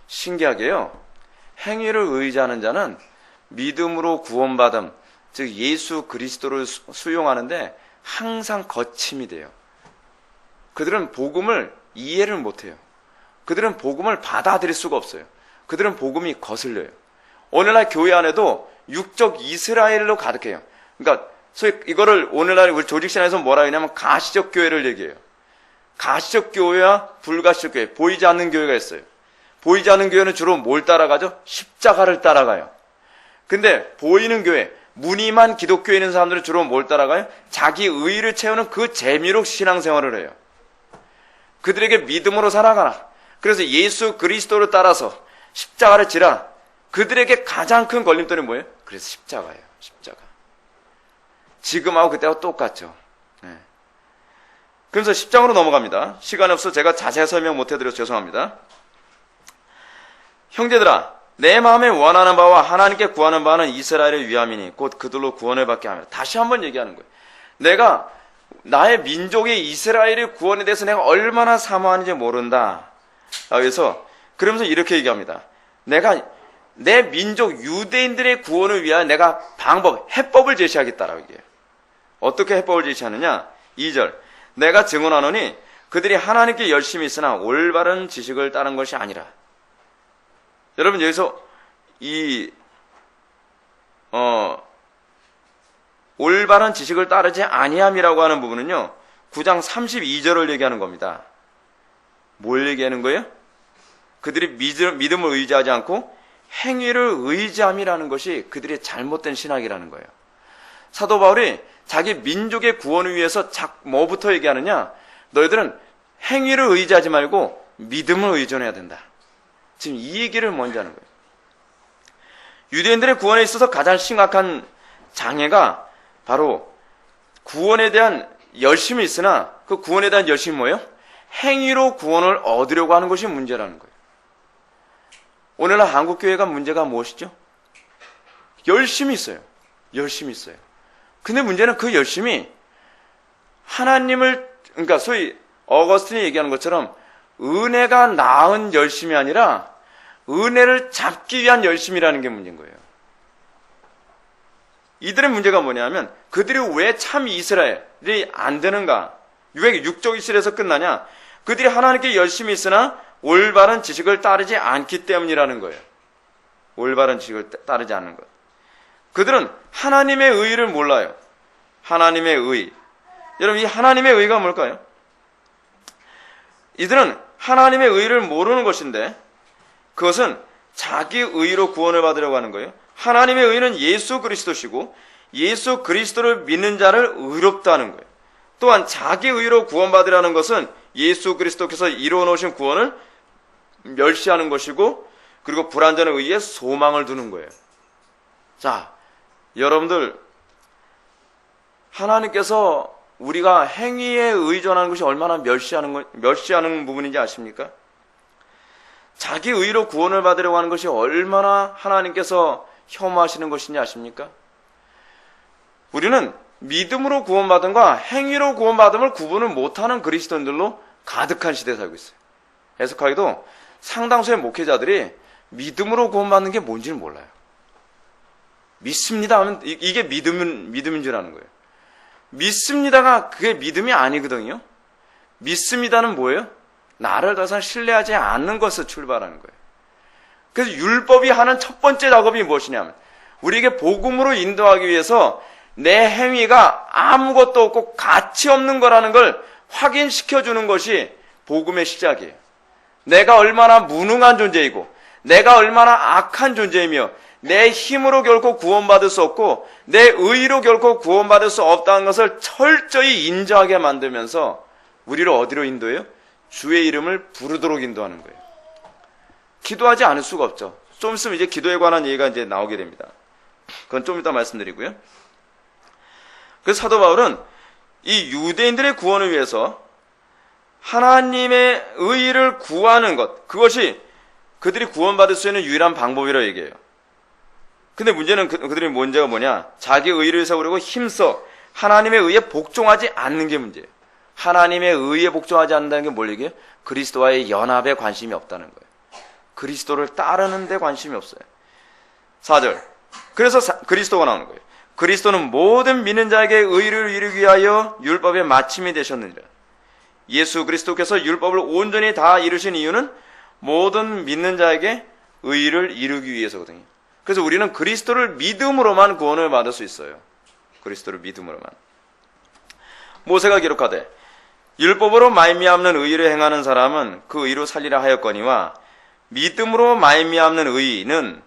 신기하게요. 행위를 의지하는 자는 믿음으로 구원받음, 즉 예수 그리스도를 수용하는데 항상 거침이 돼요. 그들은 복음을 이해를 못해요. 그들은 복음을 받아들일 수가 없어요. 그들은 복음이 거슬려요. 오늘날 교회 안에도 육적 이스라엘로 가득해요. 그러니까 소위 이거를 오늘날 우리 조직신앙에서 뭐라 하냐면 가시적 교회를 얘기해요. 가시적 교회와 불가시적 교회, 보이지 않는 교회가 있어요. 보이지 않는 교회는 주로 뭘 따라가죠? 십자가를 따라가요. 근데 보이는 교회, 무늬만 기독교에 있는 사람들은 주로 뭘 따라가요? 자기 의의를 채우는 그 재미로 신앙생활을 해요. 그들에게 믿음으로 살아가라. 그래서 예수 그리스도를 따라서 십자가를 지라. 그들에게 가장 큰 걸림돌이 뭐예요? 그래서 십자가예요. 십자가. 지금하고 그때하고 똑같죠. 네. 그래서 10장으로 넘어갑니다. 시간이 없어서 제가 자세히 설명 못해드려서 죄송합니다. 형제들아, 내 마음에 원하는 바와 하나님께 구하는 바는 이스라엘의 위함이니 곧 그들로 구원을 받게 하며. 다시 한번 얘기하는 거예요. 내가 나의 민족의 이스라엘의 구원에 대해서 내가 얼마나 사모하는지 모른다. 그러면서 이렇게 얘기합니다. 내가 내 민족 유대인들의 구원을 위하여 내가 해법을 제시하겠다라고 얘기해요. 어떻게 해법을 제시하느냐? 2절. 내가 증언하노니 그들이 하나님께 열심히 있으나 올바른 지식을 따른 것이 아니라. 여러분 여기서 올바른 지식을 따르지 아니함이라고 하는 부분은요, 9장 32절을 얘기하는 겁니다. 뭘 얘기하는 거예요? 그들이 믿음을 의지하지 않고 행위를 의지함이라는 것이 그들의 잘못된 신학이라는 거예요. 사도 바울이 자기 민족의 구원을 위해서 뭐부터 얘기하느냐? 너희들은 행위를 의지하지 말고 믿음을 의존해야 된다. 지금 이 얘기를 먼저 하는 거예요. 유대인들의 구원에 있어서 가장 심각한 장애가 바로 구원에 대한 열심이 있으나 그 구원에 대한 열심이 뭐예요? 행위로 구원을 얻으려고 하는 것이 문제라는 거예요. 오늘날 한국교회가 문제가 무엇이죠? 열심히 있어요. 열심히 있어요. 근데 문제는 그 열심이 그러니까 소위 어거스틴이 얘기하는 것처럼 은혜가 낳은 열심이 아니라 은혜를 잡기 위한 열심이라는 게 문제인 거예요. 이들의 문제가 뭐냐면 그들이 왜 참 이스라엘이 안 되는가? 왜 육적 이스라엘에서 끝나냐? 그들이 하나님께 열심히 있으나 올바른 지식을 따르지 않기 때문이라는 거예요. 올바른 지식을 따르지 않는 것. 그들은 하나님의 의의를 몰라요. 하나님의 의. 여러분, 이 하나님의 의의가 뭘까요? 이들은 하나님의 의의를 모르는 것인데 그것은 자기 의의로 구원을 받으려고 하는 거예요. 하나님의 의의는 예수 그리스도시고 예수 그리스도를 믿는 자를 의롭다 하는 거예요. 또한 자기 의의로 구원받으라는 것은 예수 그리스도께서 이루어 놓으신 구원을 멸시하는 것이고 그리고 불완전한 의의에 소망을 두는 거예요. 자, 여러분들 하나님께서 우리가 행위에 의존하는 것이 얼마나 멸시하는 부분인지 아십니까? 자기 의로 구원을 받으려고 하는 것이 얼마나 하나님께서 혐오하시는 것인지 아십니까? 우리는 믿음으로 구원받음과 행위로 구원받음을 구분을 못하는 그리스도인들로 가득한 시대에 살고 있어요. 해석하기도 상당수의 목회자들이 믿음으로 구원받는 게 뭔지를 몰라요. 믿습니다 하면 이게 믿음인 줄 아는 거예요. 믿습니다가 그게 믿음이 아니거든요. 믿습니다는 뭐예요? 나를 더 이상 신뢰하지 않는 것을 출발하는 거예요. 그래서 율법이 하는 첫 번째 작업이 무엇이냐면 우리에게 복음으로 인도하기 위해서 내 행위가 아무것도 없고 가치 없는 거라는 걸 확인시켜주는 것이 복음의 시작이에요. 내가 얼마나 무능한 존재이고 내가 얼마나 악한 존재이며 내 힘으로 결코 구원받을 수 없고 내 의로 결코 구원받을 수 없다는 것을 철저히 인정하게 만들면서 우리를 어디로 인도해요? 주의 이름을 부르도록 인도하는 거예요. 기도하지 않을 수가 없죠. 좀 있으면 이제 기도에 관한 얘기가 이제 나오게 됩니다. 그건 좀 이따 말씀드리고요. 그래서 사도 바울은 이 유대인들의 구원을 위해서 하나님의 의를 구하는 것, 그것이 그들이 구원받을 수 있는 유일한 방법이라고 얘기해요. 근데 문제는 그들의 문제가 뭐냐? 자기 의를 세우려고 힘써 하나님의 의에 복종하지 않는 게 문제예요. 하나님의 의에 복종하지 않는다는 게 뭘 얘기해요? 그리스도와의 연합에 관심이 없다는 거예요. 그리스도를 따르는 데 관심이 없어요. 4절. 그래서 그리스도가 나오는 거예요. 그리스도는 모든 믿는 자에게 의를 이루기 위하여 율법의 마침이 되셨느니라. 예수 그리스도께서 율법을 온전히 다 이루신 이유는 모든 믿는 자에게 의를 이루기 위해서거든요. 그래서 우리는 그리스도를 믿음으로만 구원을 받을 수 있어요. 그리스도를 믿음으로만. 모세가 기록하되 율법으로 말미암는 의를 행하는 사람은 그 의로 살리라 하였거니와 믿음으로 말미암는 의는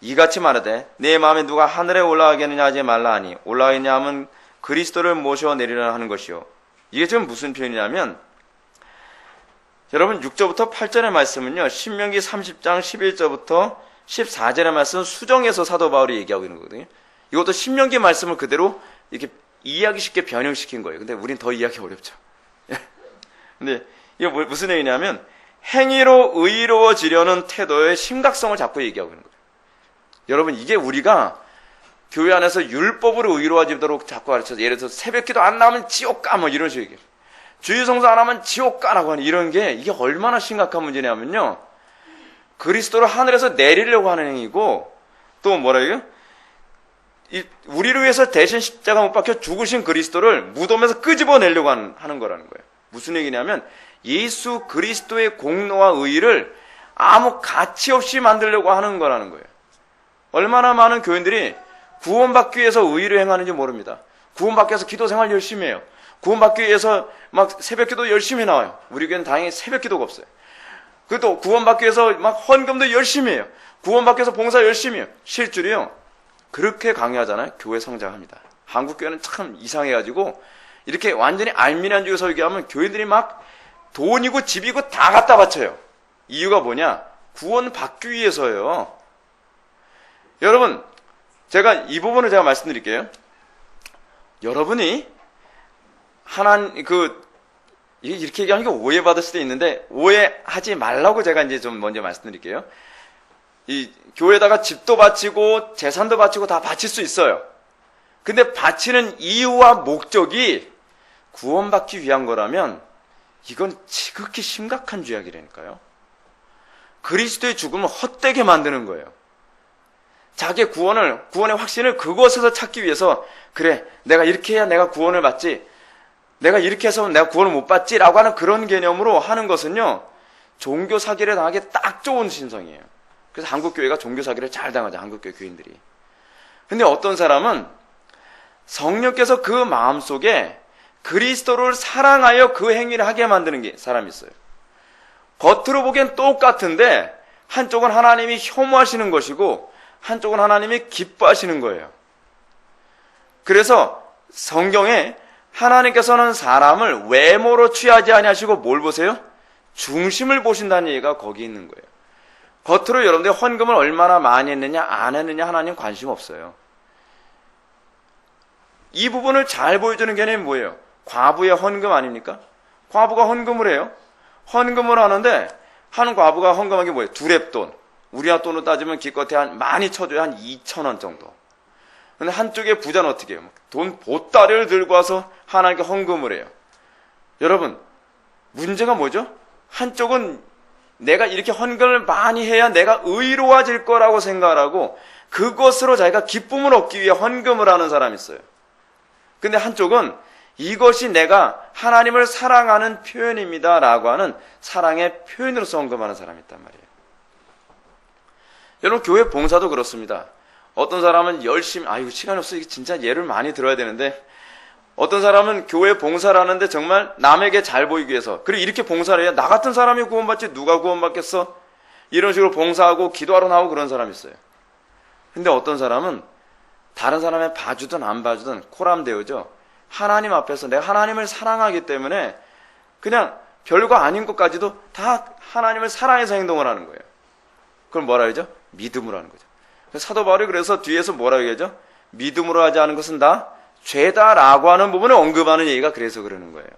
이같이 말하되 내 마음에 누가 하늘에 올라가겠느냐 하지 말라 하니 올라가겠냐 하면 그리스도를 모셔 내리라 하는 것이요. 이게 지금 무슨 표현이냐면 여러분 6절부터 8절의 말씀은요. 신명기 30장 11절부터 14절의 말씀은 수정해서 사도 바울이 얘기하고 있는 거거든요. 이것도 신명기 말씀을 그대로 이렇게 이해하기 쉽게 변형시킨 거예요. 근데 우린 더 이해하기 어렵죠. 근데 이게 무슨 얘기냐면 행위로 의로워지려는 태도의 심각성을 자꾸 얘기하고 있는 거예요. 여러분, 이게 우리가 교회 안에서 율법으로 의로워지도록 자꾸 가르쳐서, 예를 들어서 새벽기도 안 나오면 지옥 가, 뭐 이런 식으로 얘기해요. 주일성수 안 하면 지옥 가라고 하는 이런 게, 이게 얼마나 심각한 문제냐면요, 그리스도를 하늘에서 내리려고 하는 행위고, 또 뭐라고요? 우리를 위해서 대신 십자가 못 박혀 죽으신 그리스도를 무덤에서 끄집어내려고 하는 거라는 거예요. 무슨 얘기냐면 예수 그리스도의 공로와 의의를 아무 가치 없이 만들려고 하는 거라는 거예요. 얼마나 많은 교인들이 구원받기 위해서 의의를 행하는지 모릅니다. 구원받기 위해서 기도 생활 열심히 해요. 구원받기 위해서 막 새벽기도 열심히 나와요. 우리 교회는 다행히 새벽기도가 없어요. 그것도 구원받기 위해서 막 헌금도 열심히 해요. 구원받기 위해서 봉사 열심히 해요. 실줄이요, 그렇게 강요하잖아요. 교회 성장합니다. 한국 교회는 참 이상해가지고 이렇게 완전히 알미란주의 설교하면 교인들이 막 돈이고 집이고 다 갖다 바쳐요. 이유가 뭐냐? 구원 받기 위해서예요. 여러분, 제가 이 부분을 제가 말씀드릴게요. 여러분이 이렇게 얘기하니까 오해받을 수도 있는데, 오해하지 말라고 제가 이제 좀 먼저 말씀드릴게요. 이 교회에다가 집도 바치고 재산도 바치고 다 바칠 수 있어요. 근데 바치는 이유와 목적이 구원받기 위한 거라면 이건 지극히 심각한 죄악이라니까요. 그리스도의 죽음을 헛되게 만드는 거예요. 자기의 구원의 확신을 그것에서 찾기 위해서, 그래, 내가 이렇게 해야 내가 구원을 받지, 내가 이렇게 해서 내가 구원을 못 받지라고 하는 그런 개념으로 하는 것은요, 종교 사기를 당하기 딱 좋은 신성이에요. 그래서 한국 교회가 종교 사기를 잘 당하죠, 한국 교회 교인들이. 근데 어떤 사람은 성령께서 그 마음속에 그리스도를 사랑하여 그 행위를 하게 만드는 게 사람이 있어요. 겉으로 보기엔 똑같은데 한쪽은 하나님이 혐오하시는 것이고 한쪽은 하나님이 기뻐하시는 거예요. 그래서 성경에 하나님께서는 사람을 외모로 취하지 아니하시고 뭘 보세요? 중심을 보신다는 얘기가 거기 있는 거예요. 겉으로 여러분들이 헌금을 얼마나 많이 했느냐 안 했느냐 하나님 관심 없어요. 이 부분을 잘 보여주는 개념이 뭐예요? 과부의 헌금 아닙니까? 과부가 헌금을 해요. 헌금을 하는데 한 과부가 헌금한 게 뭐예요? 두렙돈. 우리나라 돈으로 따지면 기껏해 많이 쳐줘야 한 2,000원 정도. 근데 한쪽에 부자는 어떻게 해요? 돈 보따리를 들고 와서 하나님께 헌금을 해요. 여러분, 문제가 뭐죠? 한쪽은 내가 이렇게 헌금을 많이 해야 내가 의로워질 거라고 생각을 하고 그것으로 자기가 기쁨을 얻기 위해 헌금을 하는 사람이 있어요. 근데 한쪽은 이것이 내가 하나님을 사랑하는 표현입니다 라고 하는 사랑의 표현으로서 헌금하는 사람이 있단 말이에요. 여러분, 교회 봉사도 그렇습니다. 어떤 사람은 열심히, 이거 시간이 없어, 이게 진짜 예를 많이 들어야 되는데, 어떤 사람은 교회 봉사를 하는데 정말 남에게 잘 보이기 위해서, 그리고 이렇게 봉사를 해야 나 같은 사람이 구원받지 누가 구원받겠어? 이런 식으로 봉사하고 기도하러 나오고 그런 사람이 있어요. 근데 어떤 사람은 다른 사람의 봐주든 안 봐주든 코람되어져 하나님 앞에서 내가 하나님을 사랑하기 때문에 그냥 별거 아닌 것까지도 다 하나님을 사랑해서 행동을 하는 거예요. 그럼 뭐라 그러죠? 믿음으로 하는 거죠. 사도 바울이 그래서 뒤에서 뭐라 그러죠? 믿음으로 하지 않은 것은 다 죄다라고 하는 부분을 언급하는 얘기가 그래서 그러는 거예요.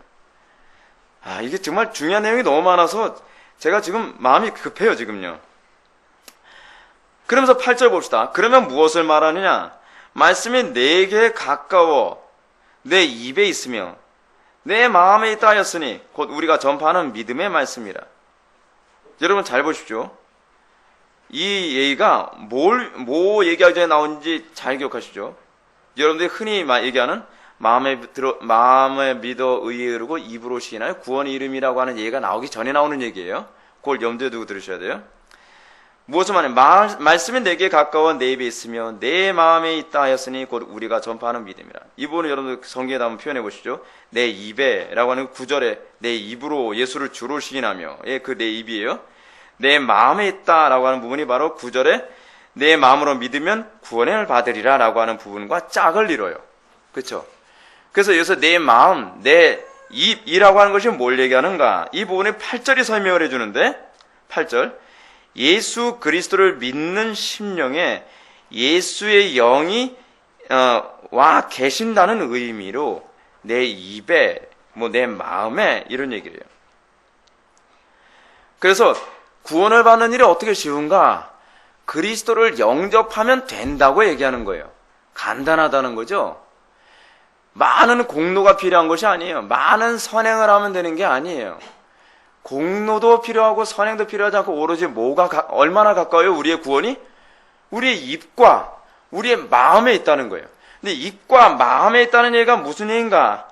이게 정말 중요한 내용이 너무 많아서 제가 지금 마음이 급해요, 지금요. 그러면서 8절 봅시다. 그러면 무엇을 말하느냐? 말씀이 내게 가까워 내 입에 있으며 내 마음에 있다 하였으니 곧 우리가 전파하는 믿음의 말씀이라. 여러분 잘 보십시오. 이 얘기가 뭐 얘기하기 전에 나온지 잘 기억하시죠? 여러분들이 흔히 얘기하는 마음에 믿어 의에 이르고 입으로 시인하여 구원의 이름이라고 하는 얘기가 나오기 전에 나오는 얘기예요. 그걸 염두에 두고 들으셔야 돼요. 무엇을 말해? 말씀이 내게 가까워 내 입에 있으며 내 마음에 있다 하였으니 곧 우리가 전파하는 믿음이라. 이 부분을 여러분들 성경에 한번 표현해 보시죠. 내 입에 라고 하는 9절에 내 입으로 예수를 주로 시인하며, 그 내 입이에요. 내 마음에 있다 라고 하는 부분이 바로 9절에 내 마음으로 믿으면 구원을 받으리라 라고 하는 부분과 짝을 이뤄요. 그렇죠? 그래서 여기서 내 마음, 내 입이라고 하는 것이 뭘 얘기하는가? 이 부분에 8절이 설명을 해주는데, 8절 예수 그리스도를 믿는 심령에 예수의 영이 와 계신다는 의미로 내 입에 내 마음에 이런 얘기를 해요. 그래서 구원을 받는 일이 어떻게 쉬운가? 그리스도를 영접하면 된다고 얘기하는 거예요. 간단하다는 거죠. 많은 공로가 필요한 것이 아니에요. 많은 선행을 하면 되는 게 아니에요. 공로도 필요하고 선행도 필요하지 않고 오로지 얼마나 가까워요? 우리의 구원이? 우리의 입과 우리의 마음에 있다는 거예요. 근데 입과 마음에 있다는 얘기가 무슨 얘기인가?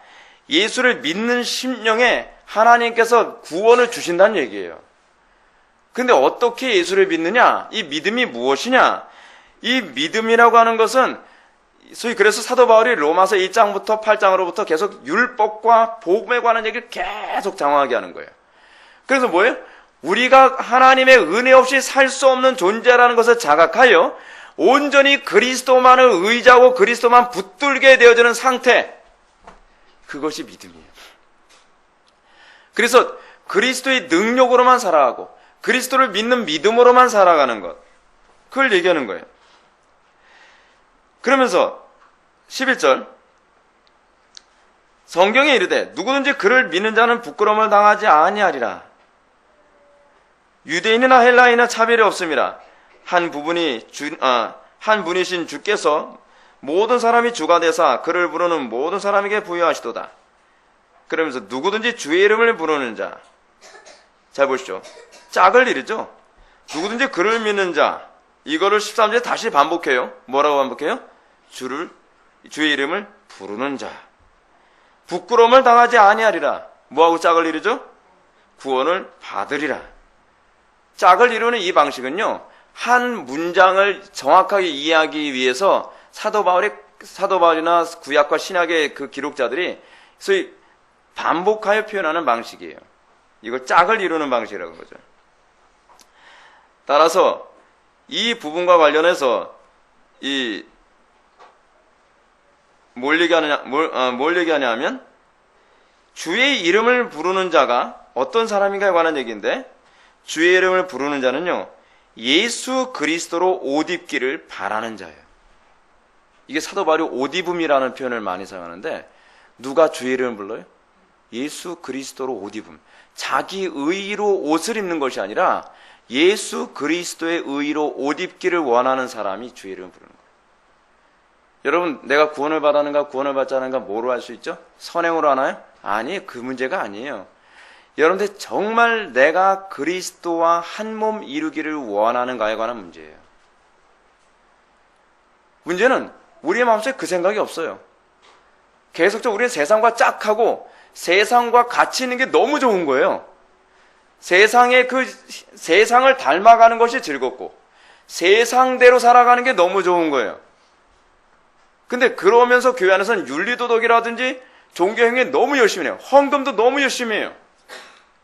예수를 믿는 심령에 하나님께서 구원을 주신다는 얘기예요. 근데 어떻게 예수를 믿느냐? 이 믿음이 무엇이냐? 이 믿음이라고 하는 것은 소위 그래서 사도 바울이 로마서 1장부터 8장으로부터 계속 율법과 복음에 관한 얘기를 계속 장황하게 하는 거예요. 그래서 뭐예요? 우리가 하나님의 은혜 없이 살 수 없는 존재라는 것을 자각하여 온전히 그리스도만을 의지하고 그리스도만 붙들게 되어지는 상태, 그것이 믿음이에요. 그래서 그리스도의 능력으로만 살아가고 그리스도를 믿는 믿음으로만 살아가는 것, 그걸 얘기하는 거예요. 그러면서 11절 성경에 이르되 누구든지 그를 믿는 자는 부끄러움을 당하지 아니하리라. 유대인이나 헬라인이나 차별이 없습니다. 한 분이신 주께서 모든 사람이 주가 되사 그를 부르는 모든 사람에게 부여하시도다. 그러면서 누구든지 주의 이름을 부르는 자, 잘 보시죠. 짝을 이르죠. 누구든지 그를 믿는 자, 이거를 13절에 다시 반복해요. 뭐라고 반복해요? 주의 이름을 부르는 자, 부끄러움을 당하지 아니하리라. 뭐하고 짝을 이루죠? 구원을 받으리라. 짝을 이루는 이 방식은요, 한 문장을 정확하게 이해하기 위해서 사도 바울이나 구약과 신약의 그 기록자들이 소위 반복하여 표현하는 방식이에요. 이걸 짝을 이루는 방식이라고 그러죠. 따라서 이 부분과 관련해서 뭘 얘기하냐 하면 주의 이름을 부르는 자가 어떤 사람인가에 관한 얘기인데, 주의 이름을 부르는 자는요, 예수 그리스도로 옷 입기를 바라는 자예요. 이게 사도 바울이 옷 입음이라는 표현을 많이 사용하는데, 누가 주의 이름을 불러요? 예수 그리스도로 옷 입음. 자기 의로 옷을 입는 것이 아니라 예수 그리스도의 의로 옷 입기를 원하는 사람이 주의 이름을 부르는 거예요. 여러분, 내가 구원을 받았는가 구원을 받지 않은가 뭐로 알 수 있죠? 선행으로 하나요? 아니, 그 문제가 아니에요. 여러분들 정말 내가 그리스도와 한 몸 이루기를 원하는가에 관한 문제예요. 문제는 우리의 마음속에 그 생각이 없어요. 계속적으로 우리는 세상과 짝하고 세상과 같이 있는 게 너무 좋은 거예요. 세상을 닮아가는 것이 즐겁고 세상대로 살아가는 게 너무 좋은 거예요. 근데 그러면서 교회 안에서는 윤리도덕이라든지 종교행위에 너무 열심히 해요. 헌금도 너무 열심히 해요.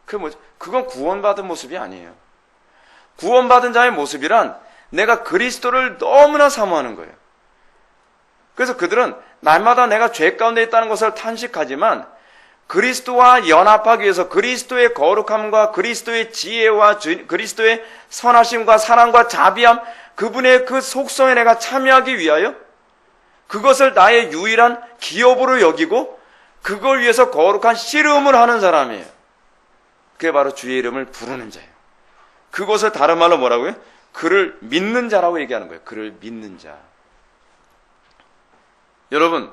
그건 구원받은 모습이 아니에요. 구원받은 자의 모습이란 내가 그리스도를 너무나 사모하는 거예요. 그래서 그들은 날마다 내가 죄 가운데 있다는 것을 탄식하지만 그리스도와 연합하기 위해서 그리스도의 거룩함과 그리스도의 지혜와 그리스도의 선하심과 사랑과 자비함, 그분의 그 속성에 내가 참여하기 위하여 그것을 나의 유일한 기업으로 여기고 그걸 위해서 거룩한 씨름을 하는 사람이에요. 그게 바로 주의 이름을 부르는 자예요. 그것을 다른 말로 뭐라고요? 그를 믿는 자라고 얘기하는 거예요. 그를 믿는 자. 여러분,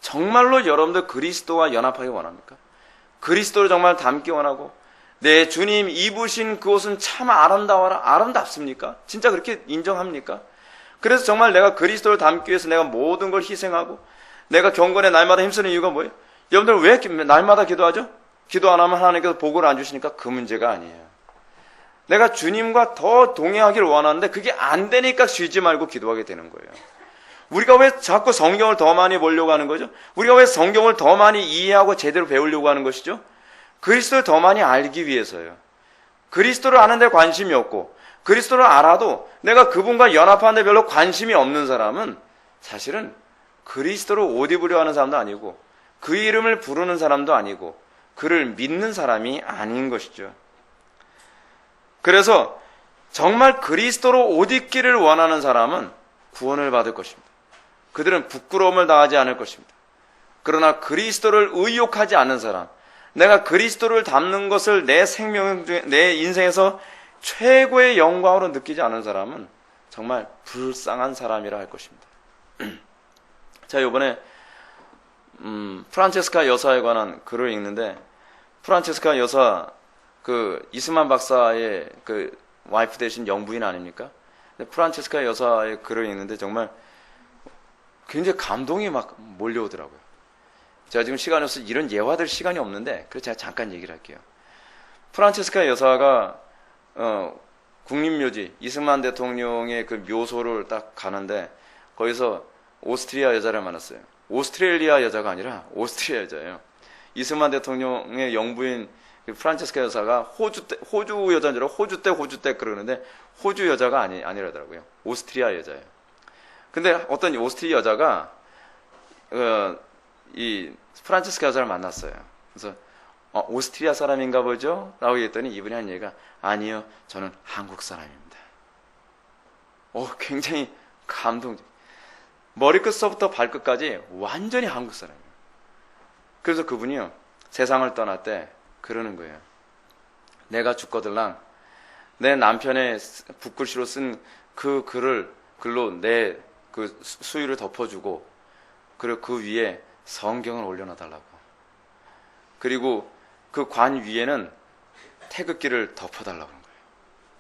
정말로 여러분들 그리스도와 연합하기 원합니까? 그리스도를 정말 닮기 원하고 내 주님 입으신 그 옷은 참 아름다워라. 아름답습니까? 진짜 그렇게 인정합니까? 그래서 정말 내가 그리스도를 닮기 위해서 내가 모든 걸 희생하고 내가 경건에 날마다 힘쓰는 이유가 뭐예요? 여러분들 왜 날마다 기도하죠? 기도 안 하면 하나님께서 복을 안 주시니까 그 문제가 아니에요. 내가 주님과 더 동행하기를 원하는데 그게 안 되니까 쉬지 말고 기도하게 되는 거예요. 우리가 왜 자꾸 성경을 더 많이 보려고 하는 거죠? 우리가 왜 성경을 더 많이 이해하고 제대로 배우려고 하는 것이죠? 그리스도를 더 많이 알기 위해서요. 그리스도를 아는 데 관심이 없고 그리스도를 알아도 내가 그분과 연합하는 데 별로 관심이 없는 사람은 사실은 그리스도를 옷 입으려 하는 사람도 아니고 그 이름을 부르는 사람도 아니고 그를 믿는 사람이 아닌 것이죠. 그래서 정말 그리스도로 옷 입기를 원하는 사람은 구원을 받을 것입니다. 그들은 부끄러움을 당하지 않을 것입니다. 그러나 그리스도를 의욕하지 않는 사람, 내가 그리스도를 닮는 것을 내 생명 중에, 내 인생에서 최고의 영광으로 느끼지 않은 사람은 정말 불쌍한 사람이라 할 것입니다. 자, 이번에 프란체스카 여사에 관한 글을 읽는데, 프란체스카 여사 그 이스만 박사의 그 와이프 되신 영부인 아닙니까? 프란체스카 여사의 글을 읽는데 정말 굉장히 감동이 막 몰려오더라고요. 제가 지금 시간이 없어서 이런 예화들 시간이 없는데, 그래서 제가 잠깐 얘기를 할게요. 프란체스카 여사가 국립묘지 이승만 대통령의 그 묘소를 딱 가는데, 거기서 오스트리아 여자를 만났어요. 오스트레일리아 여자가 아니라 오스트리아 여자예요. 이승만 대통령의 영부인 프란체스카 여사가 호주 여자인 줄 알고 호주 때 그러는데, 호주 여자가 아니라더라고요. 오스트리아 여자예요. 근데 어떤 오스트리아 여자가 이 프란체스카 여자를 만났어요. 그래서 오스트리아 사람인가 보죠? 라고 했더니 이분이 한 얘기가, 아니요, 저는 한국 사람입니다. 굉장히 감동적. 머리끝서부터 발끝까지 완전히 한국 사람이에요. 그래서 그분이요, 세상을 떠날 때 그러는 거예요. 내가 죽거들랑 내 남편의 붓글씨로 쓴 그 글로 내 그 수유를 덮어주고, 그리고 그 위에 성경을 올려놔달라고. 그리고 그 관 위에는 태극기를 덮어달라고 하는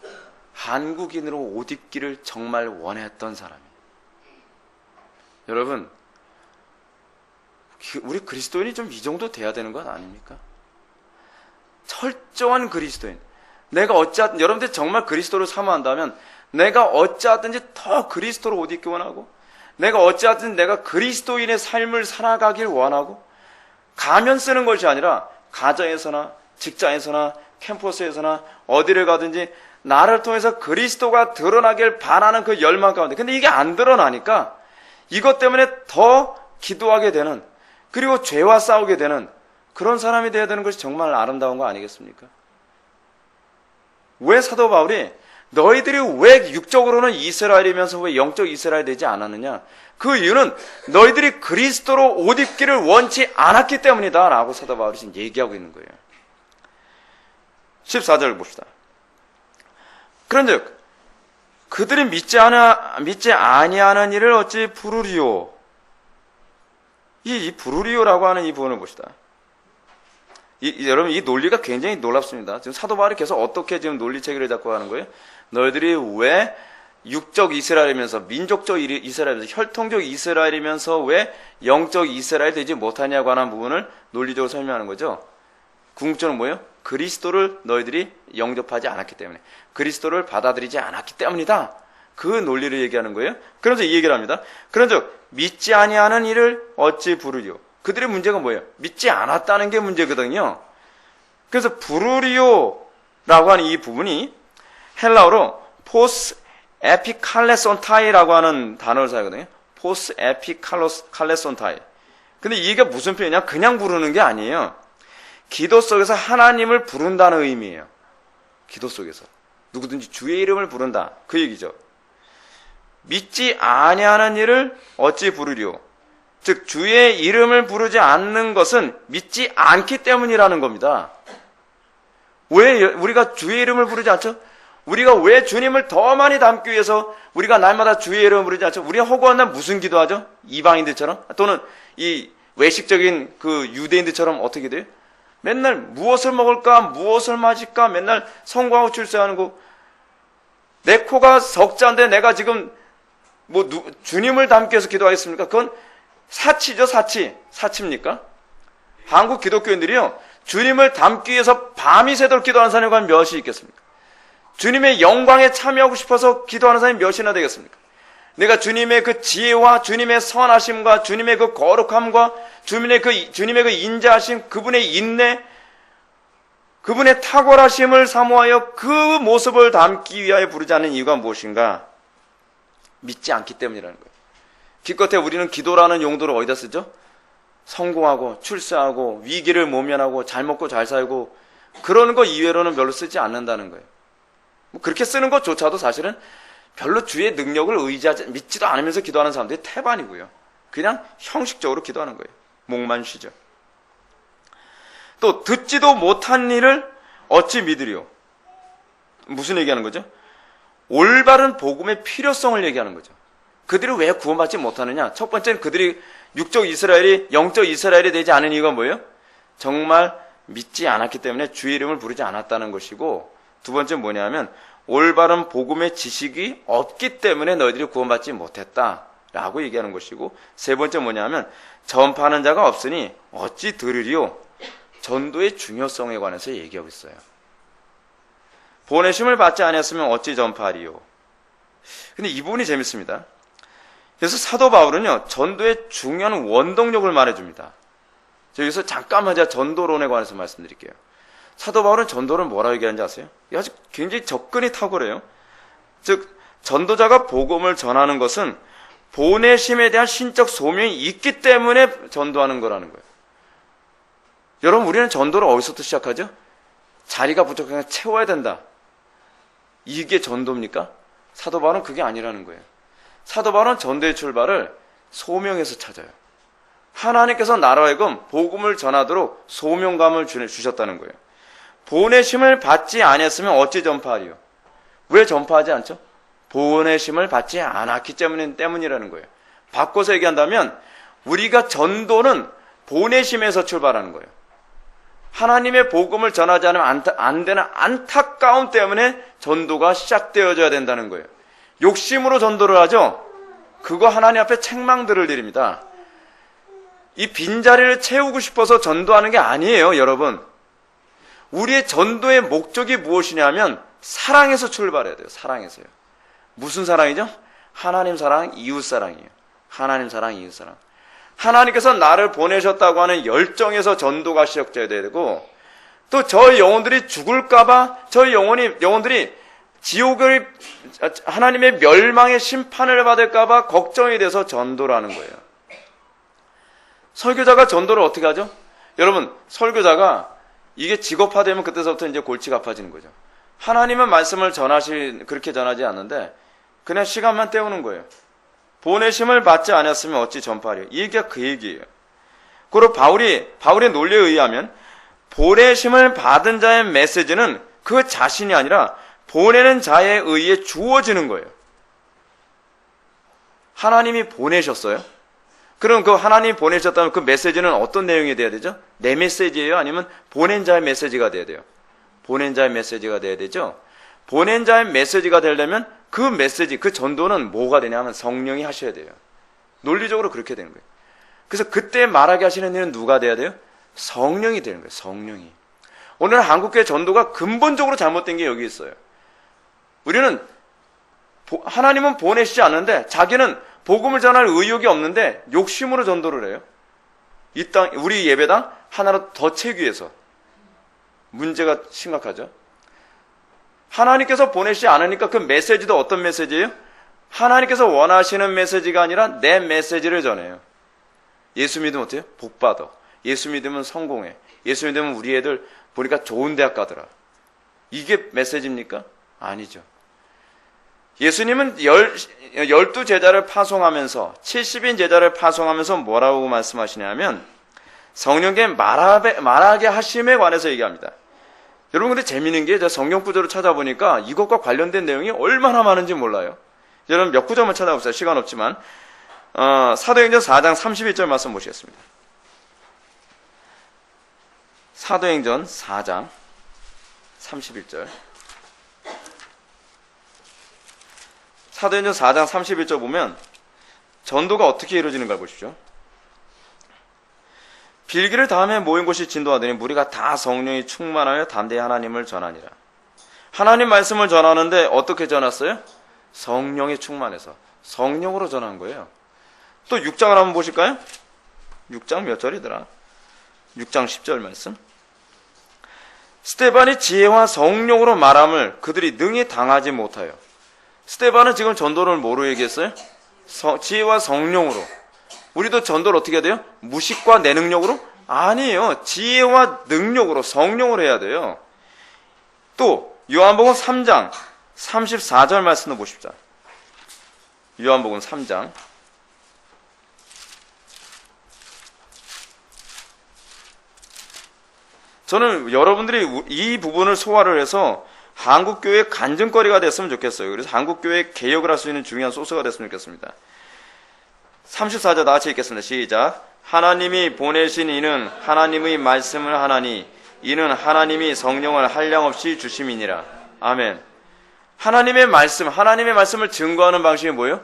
거예요. 한국인으로 옷 입기를 정말 원했던 사람이. 여러분, 우리 그리스도인이 좀 이 정도 돼야 되는 건 아닙니까? 철저한 그리스도인. 내가 어찌하든, 여러분들 정말 그리스도를 사모한다면 내가 어찌하든지 더 그리스도로 옷 입기 원하고, 내가 어찌하든 내가 그리스도인의 삶을 살아가길 원하고, 가면 쓰는 것이 아니라 가정에서나 직장에서나 캠퍼스에서나 어디를 가든지 나를 통해서 그리스도가 드러나길 바라는 그 열망 가운데, 근데 이게 안 드러나니까 이것 때문에 더 기도하게 되는, 그리고 죄와 싸우게 되는 그런 사람이 되어야 되는 것이 정말 아름다운 거 아니겠습니까? 왜 사도 바울이 너희들이 왜 육적으로는 이스라엘이면서 왜 영적 이스라엘이 되지 않았느냐? 그 이유는 너희들이 그리스도로 옷 입기를 원치 않았기 때문이다 라고 사도 바울이 지금 얘기하고 있는 거예요. 14절 봅시다. 그런즉 그들이 믿지 아니하는 일을 어찌 부르리요? 이 부르리요라고 하는 이 부분을 봅시다. 여러분, 이 논리가 굉장히 놀랍습니다. 지금 사도 바울이 계속 어떻게 지금 논리 체계를 잡고 하는 거예요? 너희들이 왜 육적 이스라엘이면서, 민족적 이스라엘이면서, 혈통적 이스라엘이면서 왜 영적 이스라엘 되지 못하냐고 하는 부분을 논리적으로 설명하는 거죠. 궁극적으로 뭐예요? 그리스도를 너희들이 영접하지 않았기 때문에, 그리스도를 받아들이지 않았기 때문이다. 그 논리를 얘기하는 거예요. 그래서 이 얘기를 합니다. 그런즉 믿지 아니하는 이를 어찌 부르리요? 그들의 문제가 뭐예요? 믿지 않았다는 게 문제거든요. 그래서 부르리오라고 하는 이 부분이 헬라어로 포스 에피칼레손타이라고 하는 단어를 사용하거든요. 포스 에피칼레손타이. 근데 이게 무슨 표현이냐? 그냥 부르는 게 아니에요. 기도 속에서 하나님을 부른다는 의미예요. 기도 속에서 누구든지 주의 이름을 부른다, 그 얘기죠. 믿지 아니하는 일을 어찌 부르리요? 즉 주의 이름을 부르지 않는 것은 믿지 않기 때문이라는 겁니다. 왜 우리가 주의 이름을 부르지 않죠? 우리가 왜 주님을 더 많이 닮기 위해서 우리가 날마다 주의 이름을 부르지 않죠? 우리가 허구한 날 무슨 기도하죠? 이방인들처럼, 또는 이 외식적인 그 유대인들처럼 어떻게 돼요? 맨날 무엇을 먹을까, 무엇을 마실까, 맨날 성공하고 출세하는 거. 내 코가 석자인데 내가 지금 주님을 닮기 위해서 기도하겠습니까? 그건 사치죠, 사치. 사치입니까? 한국 기독교인들이요, 주님을 닮기 위해서 밤이 새도록 기도하는 사람이 과연 몇이 있겠습니까? 주님의 영광에 참여하고 싶어서 기도하는 사람이 몇이나 되겠습니까? 내가 주님의 그 지혜와 주님의 선하심과 주님의 그 거룩함과 주님의 그 인자하심, 그분의 인내, 그분의 탁월하심을 사모하여 그 모습을 담기 위하여 부르지 않는 이유가 무엇인가? 믿지 않기 때문이라는 거예요. 기껏해 우리는 기도라는 용도를 어디다 쓰죠? 성공하고 출세하고 위기를 모면하고 잘 먹고 잘 살고 그러는 거 이외로는 별로 쓰지 않는다는 거예요. 뭐 그렇게 쓰는 것조차도 사실은 별로 주의 능력을 믿지도 않으면서 기도하는 사람들이 태반이고요. 그냥 형식적으로 기도하는 거예요. 목만 쉬죠. 또 듣지도 못한 일을 어찌 믿으리요? 무슨 얘기하는 거죠? 올바른 복음의 필요성을 얘기하는 거죠. 그들이 왜 구원받지 못하느냐? 첫 번째는 그들이 육적 이스라엘이 영적 이스라엘이 되지 않은 이유가 뭐예요? 정말 믿지 않았기 때문에 주의 이름을 부르지 않았다는 것이고, 두 번째는 뭐냐면 올바른 복음의 지식이 없기 때문에 너희들이 구원받지 못했다라고 얘기하는 것이고, 세 번째 뭐냐면 전파하는 자가 없으니 어찌 들으리요? 전도의 중요성에 관해서 얘기하고 있어요. 보내심을 받지 않았으면 어찌 전파하리요? 근데 이 부분이 재밌습니다. 그래서 사도 바울은요, 전도의 중요한 원동력을 말해줍니다. 여기서 잠깐만 제가 전도론에 관해서 말씀드릴게요. 사도 바울은 전도를 뭐라고 얘기하는지 아세요? 아주 굉장히 접근이 탁월해요. 즉, 전도자가 복음을 전하는 것은 보내심에 대한 신적 소명이 있기 때문에 전도하는 거라는 거예요. 여러분, 우리는 전도를 어디서부터 시작하죠? 자리가 부족하니까 채워야 된다. 이게 전도입니까? 사도 바울은 그게 아니라는 거예요. 사도 바울은 전도의 출발을 소명에서 찾아요. 하나님께서 나로 하여금 복음을 전하도록 소명감을 주셨다는 거예요. 보내심을 받지 않았으면 어찌 전파하리요? 왜 전파하지 않죠? 보내심을 받지 않았기 때문이라는 거예요. 바꿔서 얘기한다면 우리가 전도는 보내심에서 출발하는 거예요. 하나님의 복음을 전하지 않으면 안 되는 안타까움 때문에 전도가 시작되어져야 된다는 거예요. 욕심으로 전도를 하죠? 그거 하나님 앞에 책망들을 드립니다. 이 빈자리를 채우고 싶어서 전도하는 게 아니에요, 여러분. 우리의 전도의 목적이 무엇이냐면 사랑에서 출발해야 돼요. 사랑에서요. 무슨 사랑이죠? 하나님 사랑, 이웃 사랑이에요. 하나님 사랑, 이웃 사랑. 하나님께서 나를 보내셨다고 하는 열정에서 전도가 시작돼야 되고, 또 저희 영혼들이 죽을까봐 저희 영혼들이 지옥을 하나님의 멸망의 심판을 받을까봐 걱정이 돼서 전도를 하는 거예요. 설교자가 전도를 어떻게 하죠? 여러분, 설교자가 이게 직업화되면 그때서부터 이제 골치가 아파지는 거죠. 하나님은 말씀을 그렇게 전하지 않는데 그냥 시간만 때우는 거예요. 보내심을 받지 않았으면 어찌 전파하리요? 이 얘기가 그 얘기예요. 그리고 바울의 논리에 의하면 보내심을 받은 자의 메시지는 그 자신이 아니라 보내는 자에 의해 주어지는 거예요. 하나님이 보내셨어요? 그럼 그 하나님이 보내셨다면 그 메시지는 어떤 내용이 돼야 되죠? 내 메시지예요? 아니면 보낸 자의 메시지가 돼야 돼요? 보낸 자의 메시지가 돼야 되죠? 보낸 자의 메시지가 되려면 그 메시지, 그 전도는 뭐가 되냐면 성령이 하셔야 돼요. 논리적으로 그렇게 되는 거예요. 그래서 그때 말하게 하시는 일은 누가 돼야 돼요? 성령이 되는 거예요. 성령이. 오늘 한국교회 전도가 근본적으로 잘못된 게 여기 있어요. 하나님은 보내시지 않는데 자기는 복음을 전할 의욕이 없는데 욕심으로 전도를 해요. 우리 예배당 하나로 더 채기 위해서. 문제가 심각하죠. 하나님께서 보내시지 않으니까 그 메시지도 어떤 메시지예요? 하나님께서 원하시는 메시지가 아니라 내 메시지를 전해요. 예수 믿으면 어때요? 복 받아. 예수 믿으면 성공해. 예수 믿으면 우리 애들 보니까 좋은 대학 가더라. 이게 메시지입니까? 아니죠. 예수님은 12 제자를 파송하면서 70인 제자를 파송하면서 뭐라고 말씀하시냐면 성령께 말하게 하심에 관해서 얘기합니다. 여러분, 근데 재미있는 게 제가 성경 구절을 찾아보니까 이것과 관련된 내용이 얼마나 많은지 몰라요. 여러분 몇 구절만 찾아봅시다. 시간 없지만 사도행전 4장 31절 말씀 보시겠습니다. 사도행전 4장 31절. 사도행전 4장 31절 보면 전도가 어떻게 이루어지는가 보십시오. 빌기를 다음에 모인 곳이 진도하더니 무리가 다 성령이 충만하여 담대히 하나님을 전하니라. 하나님 말씀을 전하는데 어떻게 전했어요? 성령이 충만해서 성령으로 전한 거예요. 또 6장을 한번 보실까요? 6장 몇 절이더라? 6장 10절 말씀. 스데반이 지혜와 성령으로 말함을 그들이 능히 당하지 못하여. 스데반은 지금 전도를 뭐로 얘기했어요? 지혜와 성령으로. 우리도 전도를 어떻게 해야 돼요? 무식과 내 능력으로? 아니에요. 지혜와 능력으로, 성령으로 해야 돼요. 또 요한복음 3장 34절 말씀도 보십시오. 요한복음 3장. 저는 여러분들이 이 부분을 소화를 해서 한국교회 간증거리가 됐으면 좋겠어요. 그래서 한국교회 개혁을 할 수 있는 중요한 소스가 됐으면 좋겠습니다. 34절 다 같이 읽겠습니다. 시작. 하나님이 보내신 이는 하나님의 말씀을 하나니 이는 하나님이 성령을 한량없이 주심이니라. 아멘. 하나님의 말씀을 증거하는 방식이 뭐예요?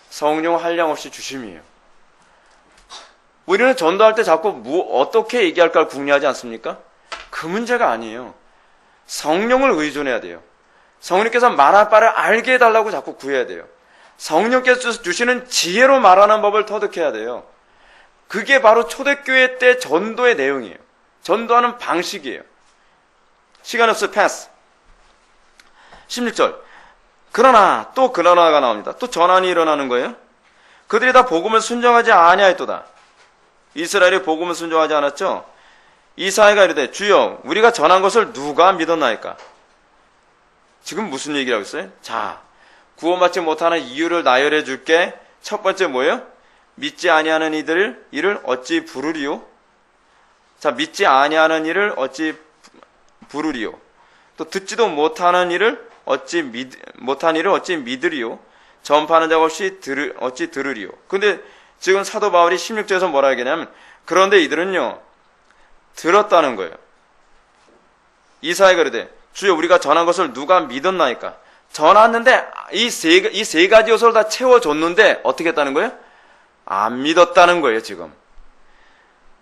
성령 한량없이 주심이에요. 우리는 전도할 때 자꾸 어떻게 얘기할까를 궁리하지 않습니까? 그 문제가 아니에요. 성령을 의존해야 돼요. 성령께서 말할 바를 알게 해달라고 자꾸 구해야 돼요. 성령께서 주시는 지혜로 말하는 법을 터득해야 돼요. 그게 바로 초대교회 때 전도의 내용이에요. 전도하는 방식이에요. 시간 없어 패스. 16절. 그러나 또 그러나가 나옵니다. 또 전환이 일어나는 거예요. 그들이 다 복음을 순종하지 아니하였도다. 이스라엘이 복음을 순종하지 않았죠. 이사야가 이르되 주여 우리가 전한 것을 누가 믿었나이까. 지금 무슨 얘기를 하고 있어요? 자, 구원받지 못하는 이유를 나열해 줄게. 첫 번째 뭐예요? 믿지 아니하는 이를 어찌 부르리요? 자, 믿지 아니하는 이를 어찌 부르리요? 또 듣지도 못하는 이를 어찌 믿으리요? 전파하는 자 없이 어찌 들으리요? 근데 지금 사도 바울이 16절에서 뭐라 하겠냐면 그런데 이들은요 들었다는 거예요. 이사야가 그러되 주여 우리가 전한 것을 누가 믿었나이까. 전했는데 이 세 가지 요소를 다 채워줬는데 어떻게 했다는 거예요? 안 믿었다는 거예요 지금.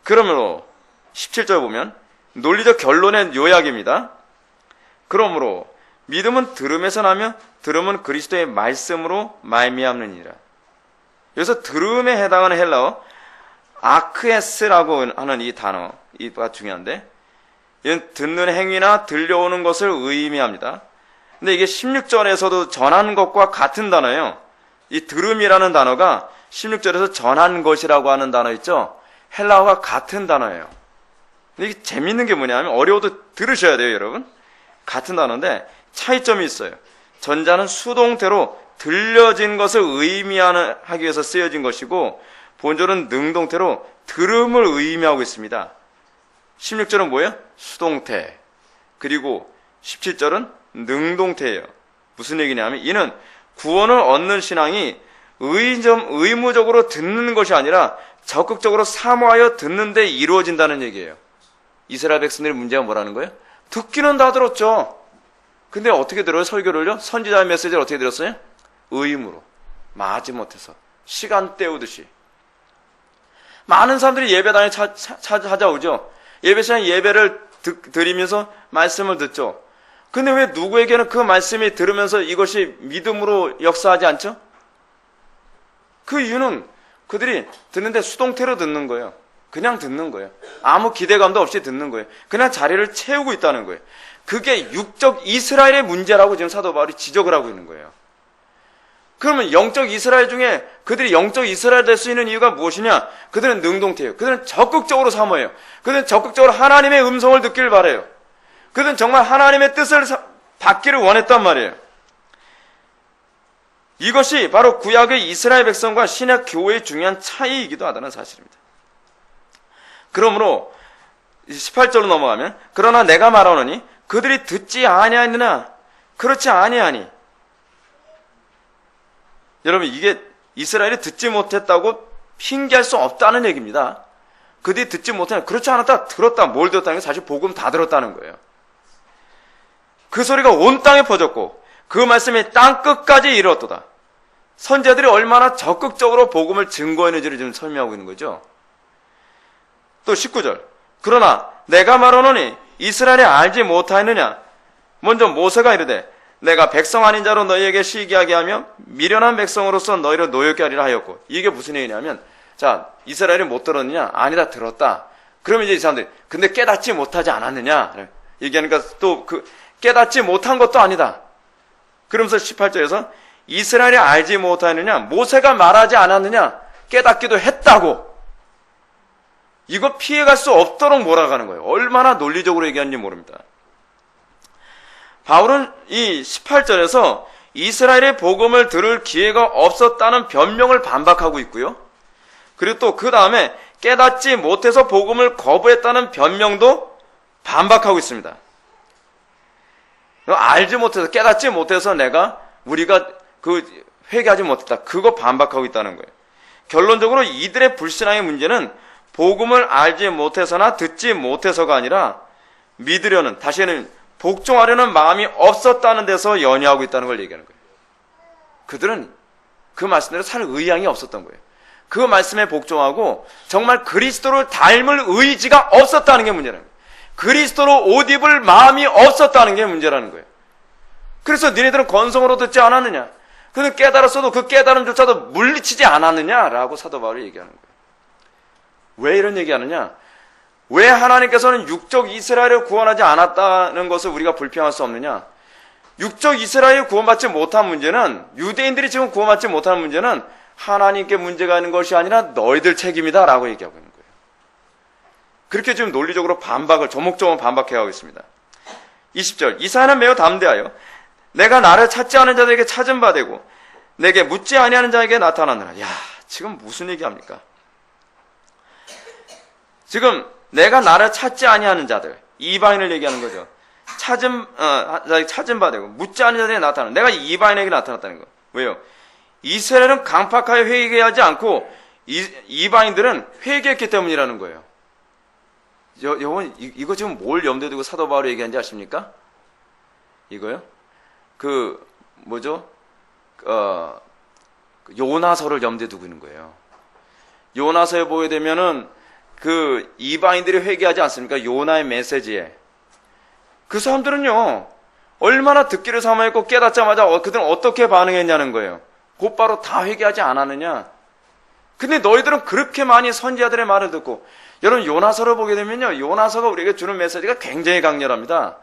그러므로 17절 보면 논리적 결론의 요약입니다. 그러므로 믿음은 들음에서 나며 들음은 그리스도의 말씀으로 말미암느니라. 여기서 들음에 해당하는 헬라어 아크에스라고 하는 이 단어, 이가 중요한데 이는 듣는 행위나 들려오는 것을 의미합니다. 근데 이게 16절에서도 전한 것과 같은 단어예요. 이 들음이라는 단어가 16절에서 전한 것이라고 하는 단어 있죠? 헬라어가 같은 단어예요. 근데 이게 재밌는 게 뭐냐면 어려워도 들으셔야 돼요, 여러분. 같은 단어인데 차이점이 있어요. 전자는 수동태로 들려진 것을 의미하기 위해서 쓰여진 것이고 본절은 능동태로 들음을 의미하고 있습니다. 16절은 뭐예요? 수동태. 그리고 17절은 능동태예요. 무슨 얘기냐면 이는 구원을 얻는 신앙이 의무적으로 듣는 것이 아니라 적극적으로 사모하여 듣는 데 이루어진다는 얘기예요. 이스라엘 백성들의 문제가 뭐라는 거예요? 듣기는 다 들었죠. 근데 어떻게 들어요? 설교를요? 선지자의 메시지를 어떻게 들었어요? 의무로. 마지못해서. 시간 때우듯이. 많은 사람들이 예배당에 찾아오죠. 예배 시간에 예배를 드리면서 말씀을 듣죠. 근데 왜 누구에게는 그 말씀이 들으면서 이것이 믿음으로 역사하지 않죠? 그 이유는 그들이 듣는데 수동태로 듣는 거예요. 그냥 듣는 거예요. 아무 기대감도 없이 듣는 거예요. 그냥 자리를 채우고 있다는 거예요. 그게 육적 이스라엘의 문제라고 지금 사도 바울이 지적을 하고 있는 거예요. 그러면 영적 이스라엘 중에 그들이 영적 이스라엘 될 수 있는 이유가 무엇이냐? 그들은 능동태예요. 그들은 적극적으로 사모해요. 그들은 적극적으로 하나님의 음성을 듣기를 바라요. 그들은 정말 하나님의 뜻을 받기를 원했단 말이에요. 이것이 바로 구약의 이스라엘 백성과 신약 교회의 중요한 차이이기도 하다는 사실입니다. 그러므로 18절로 넘어가면 그러나 내가 말하노니 그들이 듣지 아니하느냐? 그렇지 아니하니. 여러분 이게 이스라엘이 듣지 못했다고 핑계할 수 없다는 얘기입니다. 그들이 듣지 못하냐? 그렇지 않았다. 들었다. 뭘 들었다는 게 사실 복음 다 들었다는 거예요. 그 소리가 온 땅에 퍼졌고 그 말씀이 땅 끝까지 이르렀도다. 선지자들이 얼마나 적극적으로 복음을 증거했는지를 지금 설명하고 있는 거죠. 또 19절. 그러나 내가 말하노니 이스라엘이 알지 못하였느냐? 먼저 모세가 이르되 내가 백성 아닌 자로 너희에게 시기하게 하며 미련한 백성으로서 너희를 노엽게 하리라 하였고. 이게 무슨 얘기냐면 자 이스라엘이 못 들었느냐? 아니다 들었다. 그러면 이제 이 사람들이 근데 깨닫지 못하지 않았느냐? 얘기하니까 또 그 깨닫지 못한 것도 아니다. 그러면서 18절에서 이스라엘이 알지 못하느냐? 모세가 말하지 않았느냐? 깨닫기도 했다고. 이거 피해갈 수 없도록 몰아가는 거예요. 얼마나 논리적으로 얘기하는지 모릅니다. 바울은 이 18절에서 이스라엘의 복음을 들을 기회가 없었다는 변명을 반박하고 있고요. 그리고 또 그 다음에 깨닫지 못해서 복음을 거부했다는 변명도 반박하고 있습니다. 알지 못해서, 깨닫지 못해서 우리가 회개하지 못했다. 그거 반박하고 있다는 거예요. 결론적으로 이들의 불신앙의 문제는 복음을 알지 못해서나 듣지 못해서가 아니라 믿으려는, 다시는 복종하려는 마음이 없었다는 데서 연유하고 있다는 걸 얘기하는 거예요. 그들은 그 말씀대로 살 의향이 없었던 거예요. 그 말씀에 복종하고 정말 그리스도를 닮을 의지가 없었다는 게 문제라는 거예요. 그리스도로 옷 입을 마음이 없었다는 게 문제라는 거예요. 그래서 니네들은 건성으로 듣지 않았느냐? 그는 깨달았어도 그 깨달음조차도 물리치지 않았느냐라고 사도 바울이 얘기하는 거예요. 왜 이런 얘기하느냐? 왜 하나님께서는 육적 이스라엘을 구원하지 않았다는 것을 우리가 불평할 수 없느냐? 육적 이스라엘을 구원받지 못한 문제는, 유대인들이 지금 구원받지 못하는 문제는 하나님께 문제가 있는 것이 아니라 너희들 책임이다 라고 얘기하고 있는 거예요. 그렇게 지금 논리적으로 조목조목 반박해가고 있습니다. 20절, 이사야는 매우 담대하여 내가 나를 찾지 않은 자들에게 찾은 바 되고 내게 묻지 아니하는 자에게 나타나느라. 야, 지금 무슨 얘기합니까? 지금 내가 나를 찾지 아니하는 자들, 이방인을 얘기하는 거죠. 찾은 바 되고 묻지 않은 자들에게 나타나는, 내가 이방인에게 나타났다는 거예요. 왜요? 이스라엘은 강팍하여 회개하지 않고 이방인들은 회개했기 때문이라는 거예요. 여러분, 이거 지금 뭘 염두에 두고 사도 바울이 얘기하는지 아십니까? 이거요? 요나서를 염두에 두고 있는 거예요. 요나서에 보게 되면은 이방인들이 회개하지 않습니까? 요나의 메시지에. 그 사람들은요, 얼마나 듣기를 사모했고 깨닫자마자 그들은 어떻게 반응했냐는 거예요. 곧바로 다 회개하지 않았느냐? 근데 너희들은 그렇게 많이 선지자들의 말을 듣고, 여러분 요나서를 보게 되면요, 요나서가 우리에게 주는 메시지가 굉장히 강렬합니다.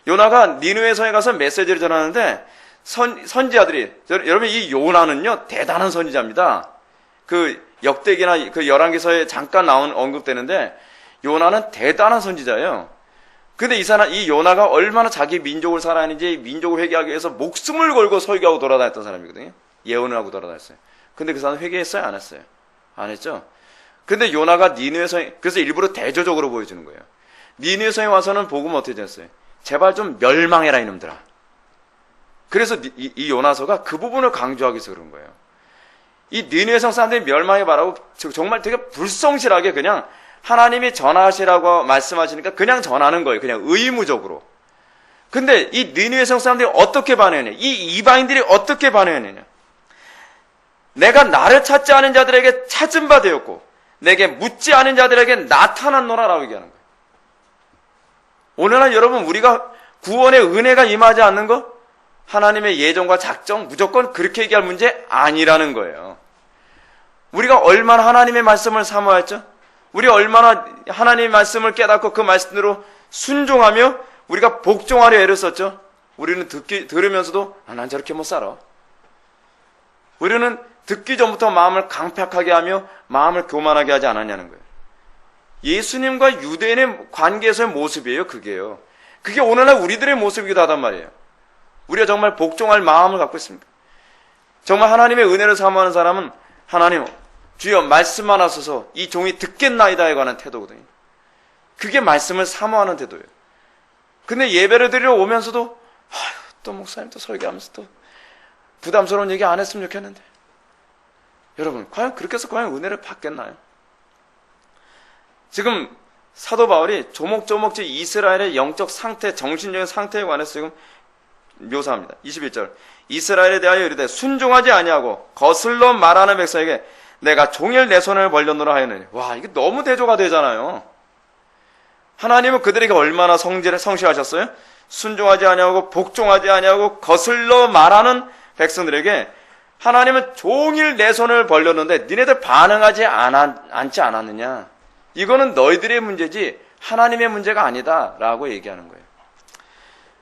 요나가 니느웨성에 가서 메시지를 전하는데 선지자들이, 여러분 이 요나는요 대단한 선지자입니다. 역대기나 열왕기서에 잠깐 언급되는데 요나는 대단한 선지자예요. 근데 이 요나가 얼마나 자기 민족을 사랑하는지, 민족을 회개하기 위해서 목숨을 걸고 설교하고 돌아다녔던 사람이거든요. 예언을 하고 돌아다녔어요. 근데 그 사람 회개했어요? 안 했어요? 안 했죠? 근데 요나가 니느웨성에, 그래서 일부러 대조적으로 보여주는 거예요. 니느웨성에 와서는 복음 어떻게 됐어요? 제발 좀 멸망해라 이놈들아. 그래서 이 요나서가 그 부분을 강조하기 위해서 그런 거예요. 이 니느웨성 사람들이 멸망해 바라고 정말 되게 불성실하게 그냥 하나님이 전하시라고 말씀하시니까 그냥 전하는 거예요. 그냥 의무적으로. 근데 이 니느웨성 사람들이 어떻게 반응했냐? 이 이방인들이 어떻게 반응했느냐? 내가 나를 찾지 않은 자들에게 찾은 바 되었고 내게 묻지 않은 자들에게 나타났노라라고 얘기하는 거예요. 오늘날 여러분, 우리가 구원의 은혜가 임하지 않는 것, 하나님의 예정과 작정, 무조건 그렇게 얘기할 문제 아니라는 거예요. 우리가 얼마나 하나님의 말씀을 사모했죠? 우리가 얼마나 하나님의 말씀을 깨닫고 그 말씀대로 순종하며 우리가 복종하려 애를 썼죠? 우리는 들으면서도 난 저렇게 못 살아. 우리는 듣기 전부터 마음을 강팍하게 하며 마음을 교만하게 하지 않았냐는 거예요. 예수님과 유대인의 관계에서의 모습이에요. 그게요. 그게 오늘날 우리들의 모습이기도 하단 말이에요. 우리가 정말 복종할 마음을 갖고 있습니다. 정말 하나님의 은혜를 사모하는 사람은 하나님, 주여 말씀만 하소서 이 종이 듣겠나이다에 관한 태도거든요. 그게 말씀을 사모하는 태도예요. 근데 예배를 드리러 오면서도 또 목사님 또 설교하면서 또 부담스러운 얘기 안 했으면 좋겠는데, 여러분 과연 그렇게 해서 과연 은혜를 받겠나요? 지금 사도 바울이 조목조목 이스라엘의 영적 상태, 정신적인 상태에 관해서 지금 묘사합니다. 21절, 이스라엘에 대하여 이르되 순종하지 아니하고 거슬러 말하는 백성에게 내가 종일 내 손을 벌렸노라 하였느니. 와, 이게 너무 대조가 되잖아요. 하나님은 그들에게 얼마나 성실하셨어요? 순종하지 아니하고 복종하지 아니하고 거슬러 말하는 백성들에게 하나님은 종일 내 손을 벌렸는데 니네들 반응하지 않지 않았느냐? 이거는 너희들의 문제지 하나님의 문제가 아니다 라고 얘기하는 거예요.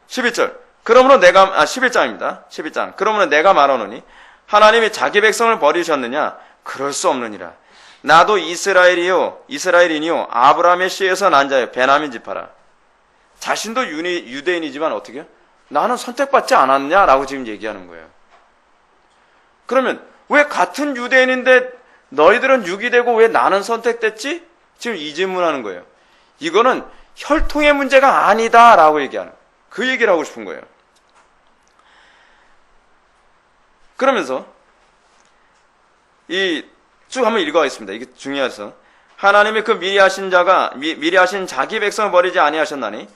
11절, 그러므로 11장입니다. 11장, 그러므로 내가 말하노니 하나님이 자기 백성을 버리셨느냐? 그럴 수 없느니라. 나도 이스라엘이요 아브라함의 씨에서 난 자여 베냐민 지파라. 자신도 유대인이지만 어떻게요? 나는 선택받지 않았냐라고 지금 얘기하는 거예요. 그러면 왜 같은 유대인인데 너희들은 육이 되고 왜 나는 선택됐지? 지금 이 질문하는 거예요. 이거는 혈통의 문제가 아니다라고 얘기하는 거예요. 그 얘기를 하고 싶은 거예요. 그러면서 이 쭉 한번 읽어가겠습니다. 이게 중요해서 하나님이 그 미리 하신 자기 백성을 버리지 아니하셨나니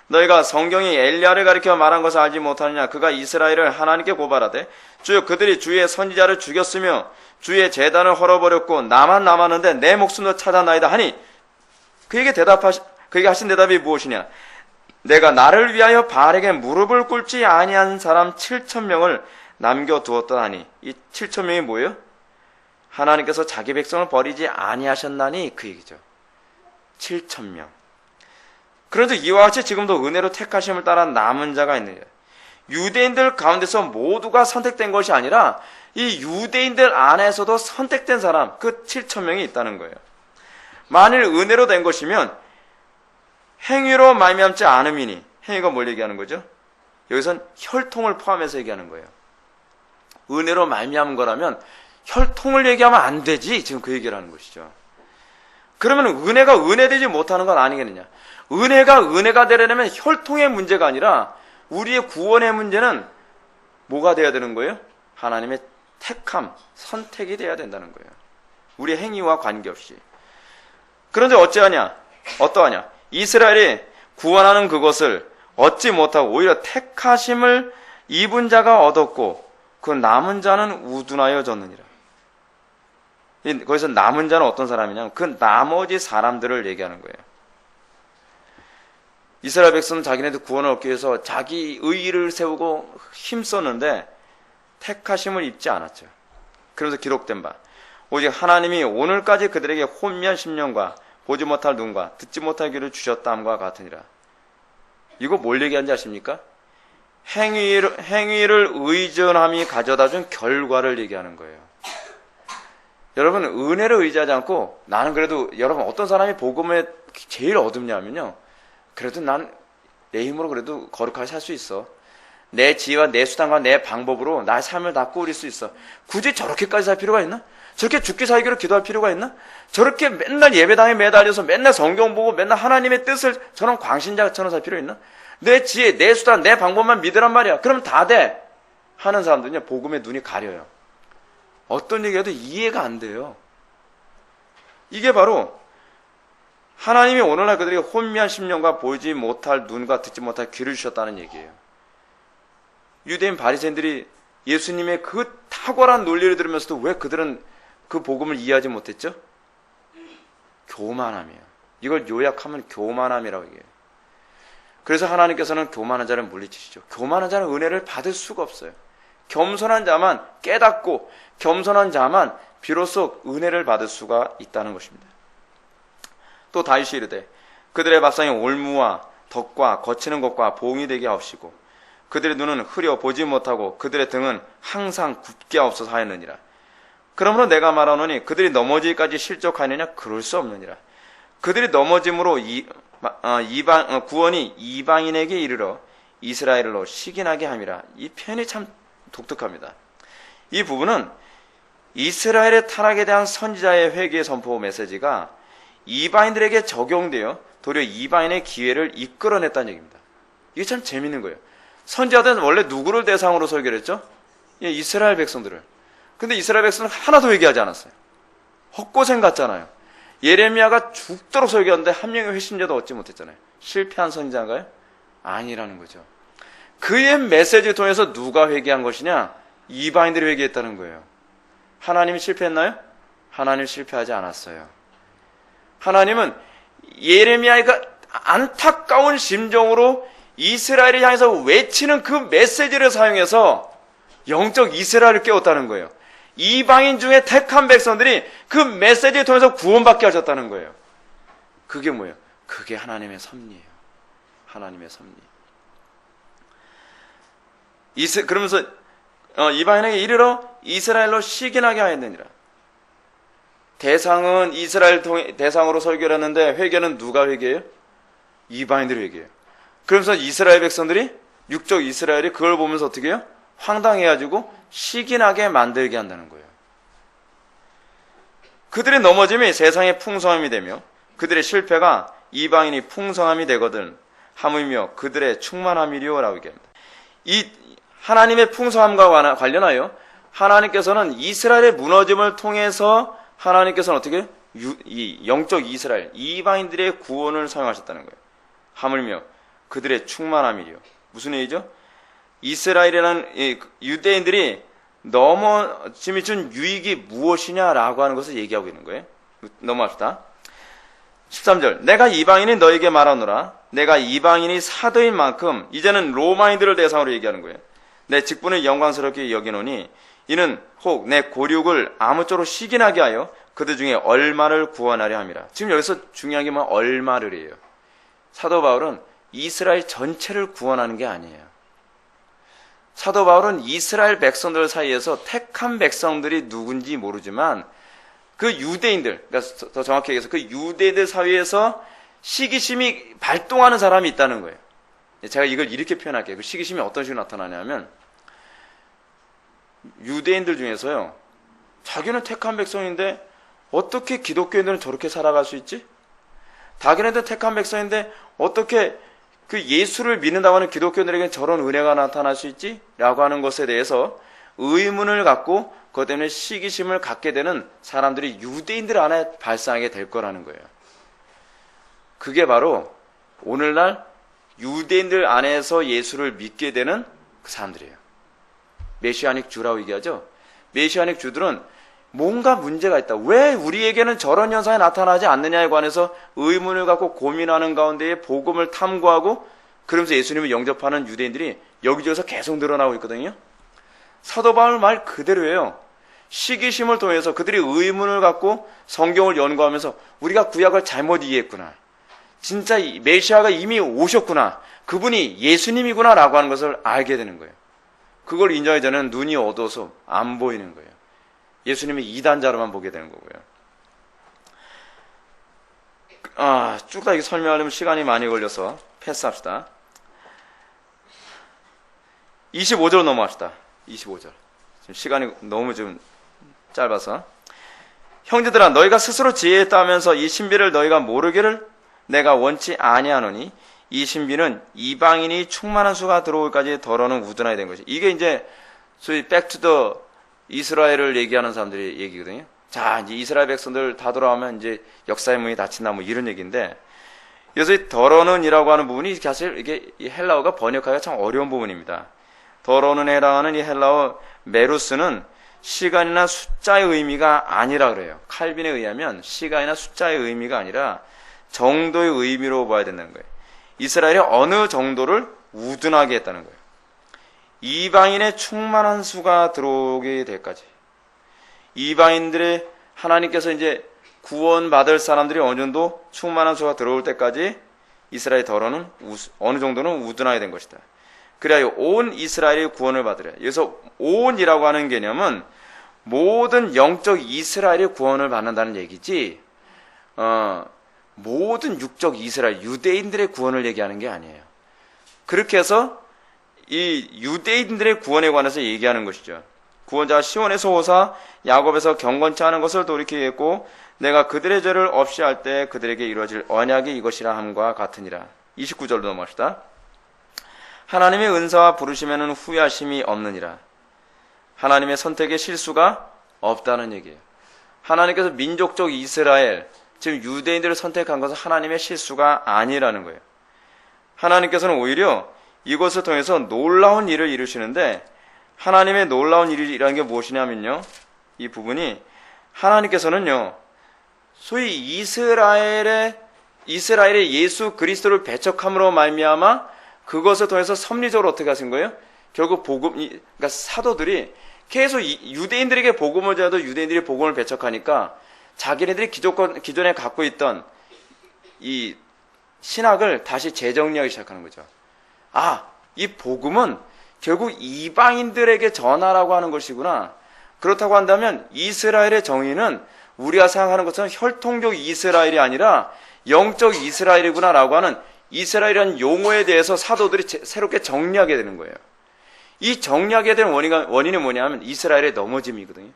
너희가 성경이 엘리야를 가리켜 말한 것을 알지 못하느냐. 그가 이스라엘을 하나님께 고발하되 주여 그들이 주의 선지자를 죽였으며 주의 제단을 헐어버렸고 나만 남았는데 내 목숨도 찾아나이다 하니 그에게 하신 대답이 무엇이냐. 내가 나를 위하여 바알에게 무릎을 꿇지 아니한 사람 7,000명을 남겨두었다 하니 이 7,000명이 뭐예요? 하나님께서 자기 백성을 버리지 아니하셨나니 그 얘기죠. 7,000명. 그런데 이와 같이 지금도 은혜로 택하심을 따라 남은 자가 있느냐. 유대인들 가운데서 모두가 선택된 것이 아니라 이 유대인들 안에서도 선택된 사람 그 7,000명이 있다는 거예요. 만일 은혜로 된 것이면 행위로 말미암지 않음이니 행위가 뭘 얘기하는 거죠? 여기선 혈통을 포함해서 얘기하는 거예요. 은혜로 말미암은 거라면 혈통을 얘기하면 안 되지. 지금 그 얘기를 하는 것이죠. 그러면 은혜가 은혜되지 못하는 건 아니겠느냐. 은혜가 되려면 혈통의 문제가 아니라 우리의 구원의 문제는 뭐가 돼야 되는 거예요? 하나님의 택함, 선택이 돼야 된다는 거예요. 우리의 행위와 관계없이. 그런데 어떠하냐? 이스라엘이 구원하는 그것을 얻지 못하고 오히려 택하심을 입은 자가 얻었고 그 남은 자는 우둔하여 졌느니라. 거기서 남은 자는 어떤 사람이냐? 그 나머지 사람들을 얘기하는 거예요. 이스라엘 백성은 자기네들 구원을 얻기 위해서 자기 의의를 세우고 힘썼는데 택하심을 입지 않았죠. 그래서 기록된 바 오직 하나님이 오늘까지 그들에게 혼미한 심령과 보지 못할 눈과 듣지 못할 귀를 주셨다함과 같으니라. 이거 뭘 얘기하는지 아십니까? 행위를 의존함이 가져다준 결과를 얘기하는 거예요. 여러분 은혜를 의지하지 않고 나는 그래도 여러분 어떤 사람이 복음에 제일 얻음냐면요. 그래도 난 내 힘으로 그래도 거룩하게 살 수 있어. 내 지혜와 내 수단과 내 방법으로 나의 삶을 다 꾸릴 수 있어. 굳이 저렇게까지 살 필요가 있나? 저렇게 죽기 살기로 기도할 필요가 있나? 저렇게 맨날 예배당에 매달려서 맨날 성경 보고 맨날 하나님의 뜻을 저런 광신자처럼 살 필요 있나? 내 지혜, 내 수단, 내 방법만 믿으란 말이야. 그럼 다 돼. 하는 사람들은요, 복음에 눈이 가려요. 어떤 얘기해도 이해가 안 돼요. 이게 바로 하나님이 오늘날 그들에게 혼미한 심령과 보이지 못할 눈과 듣지 못할 귀를 주셨다는 얘기예요. 유대인 바리새인들이 예수님의 그 탁월한 논리를 들으면서도 왜 그들은 그 복음을 이해하지 못했죠? 교만함이에요. 이걸 요약하면 교만함이라고 얘기해요. 그래서 하나님께서는 교만한 자를 물리치시죠. 교만한 자는 은혜를 받을 수가 없어요. 겸손한 자만 깨닫고 겸손한 자만 비로소 은혜를 받을 수가 있다는 것입니다. 또 다윗이 이르되 그들의 밥상에 올무와 덕과 거치는 것과 보응이 되게 하옵시고 그들의 눈은 흐려 보지 못하고 그들의 등은 항상 굳게 하옵소서 하였느니라. 그러므로 내가 말하노니 그들이 넘어지기까지 실족하느냐? 그럴 수 없느니라. 그들이 넘어짐으로 구원이 이방인에게 이르러 이스라엘로 식인하게 함이라. 이 표현이 참 독특합니다. 이 부분은 이스라엘의 타락에 대한 선지자의 회개의 선포 메시지가 이방인들에게 적용되어 도리어 이방인의 기회를 이끌어냈다는 얘기입니다. 이게 참 재밌는 거예요. 선지자들은 원래 누구를 대상으로 설교를 했죠? 예, 이스라엘 백성들을. 근데 이스라엘 백성은 하나도 회개하지 않았어요. 헛고생 같잖아요. 예레미야가 죽도록 설교했는데 한 명의 회심자도 얻지 못했잖아요. 실패한 선지자인가요? 아니라는 거죠. 그의 메시지를 통해서 누가 회개한 것이냐? 이방인들이 회개했다는 거예요. 하나님이 실패했나요? 하나님 실패하지 않았어요. 하나님은 예레미야가 안타까운 심정으로 이스라엘을 향해서 외치는 그 메시지를 사용해서 영적 이스라엘을 깨웠다는 거예요. 이방인 중에 택한 백성들이 그 메시지를 통해서 구원받게 하셨다는 거예요. 그게 뭐예요? 그게 하나님의 섭리예요. 하나님의 섭리. 그러면서 이방인에게 이르러 이스라엘로 식인하게 하였느니라. 대상은 이스라엘 대상으로 설교를 했는데 회개는 누가 회개해요? 이방인들이 회개해요. 그러면서 이스라엘 백성들이 육적 이스라엘이 그걸 보면서 어떻게 해요? 황당해가지고 시기나게 만들게 한다는 거예요. 그들의 넘어짐이 세상의 풍성함이 되며 그들의 실패가 이방인이 풍성함이 되거든 하물며 그들의 충만함이리요라고 얘기합니다. 이 하나님의 풍성함과 관련하여 하나님께서는 이스라엘의 무너짐을 통해서 하나님께서는 어떻게 해요? 이 영적 이스라엘, 이방인들의 구원을 사용하셨다는 거예요. 하물며 그들의 충만함이리요. 무슨 얘기죠? 이스라엘이라는 유대인들이 넘어짐이 준 유익이 무엇이냐라고 하는 것을 얘기하고 있는 거예요. 넘어갑시다. 13절 내가 이방인이 너에게 말하노라. 내가 이방인이 사도인 만큼 이제는 로마인들을 대상으로 얘기하는 거예요. 내 직분을 영광스럽게 여기노니 이는 혹 내 고륙을 아무쪼록 시기나게 하여 그들 중에 얼마를 구원하려 함이라. 지금 여기서 중요한 게 뭐 얼마를이에요. 사도 바울은 이스라엘 전체를 구원하는 게 아니에요. 사도 바울은 이스라엘 백성들 사이에서 택한 백성들이 누군지 모르지만 그 유대인들, 그러니까 더 정확히 얘기해서 그 유대인들 사이에서 시기심이 발동하는 사람이 있다는 거예요. 제가 이걸 이렇게 표현할게요. 그 시기심이 어떤 식으로 나타나냐면 유대인들 중에서요, 자기는 택한 백성인데 어떻게 기독교인들은 저렇게 살아갈 수 있지? 자기네들 택한 백성인데 어떻게 그 예수를 믿는다고 하는 기독교인들에게 저런 은혜가 나타날 수 있지? 라고 하는 것에 대해서 의문을 갖고 그것 때문에 시기심을 갖게 되는 사람들이 유대인들 안에 발생하게 될 거라는 거예요. 그게 바로 오늘날 유대인들 안에서 예수를 믿게 되는 그 사람들이에요. 메시아닉 주라고 얘기하죠. 메시아닉 주들은 뭔가 문제가 있다. 왜 우리에게는 저런 현상이 나타나지 않느냐에 관해서 의문을 갖고 고민하는 가운데에 복음을 탐구하고 그러면서 예수님을 영접하는 유대인들이 여기저기서 계속 늘어나고 있거든요. 사도 바울 말 그대로예요. 시기심을 통해서 그들이 의문을 갖고 성경을 연구하면서 우리가 구약을 잘못 이해했구나. 진짜 메시아가 이미 오셨구나. 그분이 예수님이구나 라고 하는 것을 알게 되는 거예요. 그걸 인정하기 전에는 눈이 어두워서 안 보이는 거예요. 예수님이 이단자로만 보게 되는 거고요. 쭉 다 이렇게 설명하려면 시간이 많이 걸려서 패스합시다. 25절 넘어갑시다. 25절. 지금 시간이 너무 좀 짧아서. 형제들아 너희가 스스로 지혜했다 하면서 이 신비를 너희가 모르기를 내가 원치 아니하노니 이 신비는 이방인이 충만한 수가 들어올까지 더러는 우둔하게 된 것이. 이게 이제 소위 백투더 이스라엘을 얘기하는 사람들의 얘기거든요. 자, 이제 이스라엘 백성들 다 돌아오면 이제 역사의 문이 닫힌다 뭐 이런 얘기인데, 여기서 이 더러는이라고 하는 부분이 사실 이게 이 헬라어가 번역하기가 참 어려운 부분입니다. 더러는 해당하는 이 헬라어 메루스는 시간이나 숫자의 의미가 아니라 그래요. 칼빈에 의하면 시간이나 숫자의 의미가 아니라 정도의 의미로 봐야 된다는 거예요. 이스라엘이 어느 정도를 우둔하게 했다는 거예요. 이방인의 충만한 수가 들어오게 될까지. 이방인들의 하나님께서 이제 구원받을 사람들이 어느 정도 충만한 수가 들어올 때까지 이스라엘 더러는 어느 정도는 우둔하게 된 것이다. 그래야 온 이스라엘이 구원을 받으려. 여기서 온이라고 하는 개념은 모든 영적 이스라엘이 구원을 받는다는 얘기지, 모든 육적 이스라엘, 유대인들의 구원을 얘기하는 게 아니에요. 그렇게 해서 이 유대인들의 구원에 관해서 얘기하는 것이죠. 구원자가 시온에서 오사 야곱에서 경건치 않은 것을 돌이키게 했고 내가 그들의 죄를 없이 할 때 그들에게 이루어질 언약이 이것이라 함과 같으니라. 29절로 넘어갑시다. 하나님의 은사와 부르심에는 후회하심이 없느니라. 하나님의 선택에 실수가 없다는 얘기예요. 하나님께서 민족적 이스라엘, 지금 유대인들을 선택한 것은 하나님의 실수가 아니라는 거예요. 하나님께서는 오히려 이것을 통해서 놀라운 일을 이루시는데, 하나님의 놀라운 일이라는 게 무엇이냐면요, 이 부분이 하나님께서는요 소위 이스라엘의 예수 그리스도를 배척함으로 말미암아 그것을 통해서 섭리적으로 어떻게 하신 거예요? 결국 그러니까 사도들이 계속 유대인들에게 복음을 전해도 유대인들이 복음을 배척하니까 자기네들이 기존에 갖고 있던 이 신학을 다시 재정리하기 시작하는 거죠. 이 복음은 결국 이방인들에게 전하라고 하는 것이구나. 그렇다고 한다면 이스라엘의 정의는 우리가 생각하는 것처럼 혈통적 이스라엘이 아니라 영적 이스라엘이구나 라고 하는 이스라엘이라는 용어에 대해서 사도들이 새롭게 정리하게 되는 거예요. 이 정리하게 된 원인이 뭐냐면 이스라엘의 넘어짐이거든요.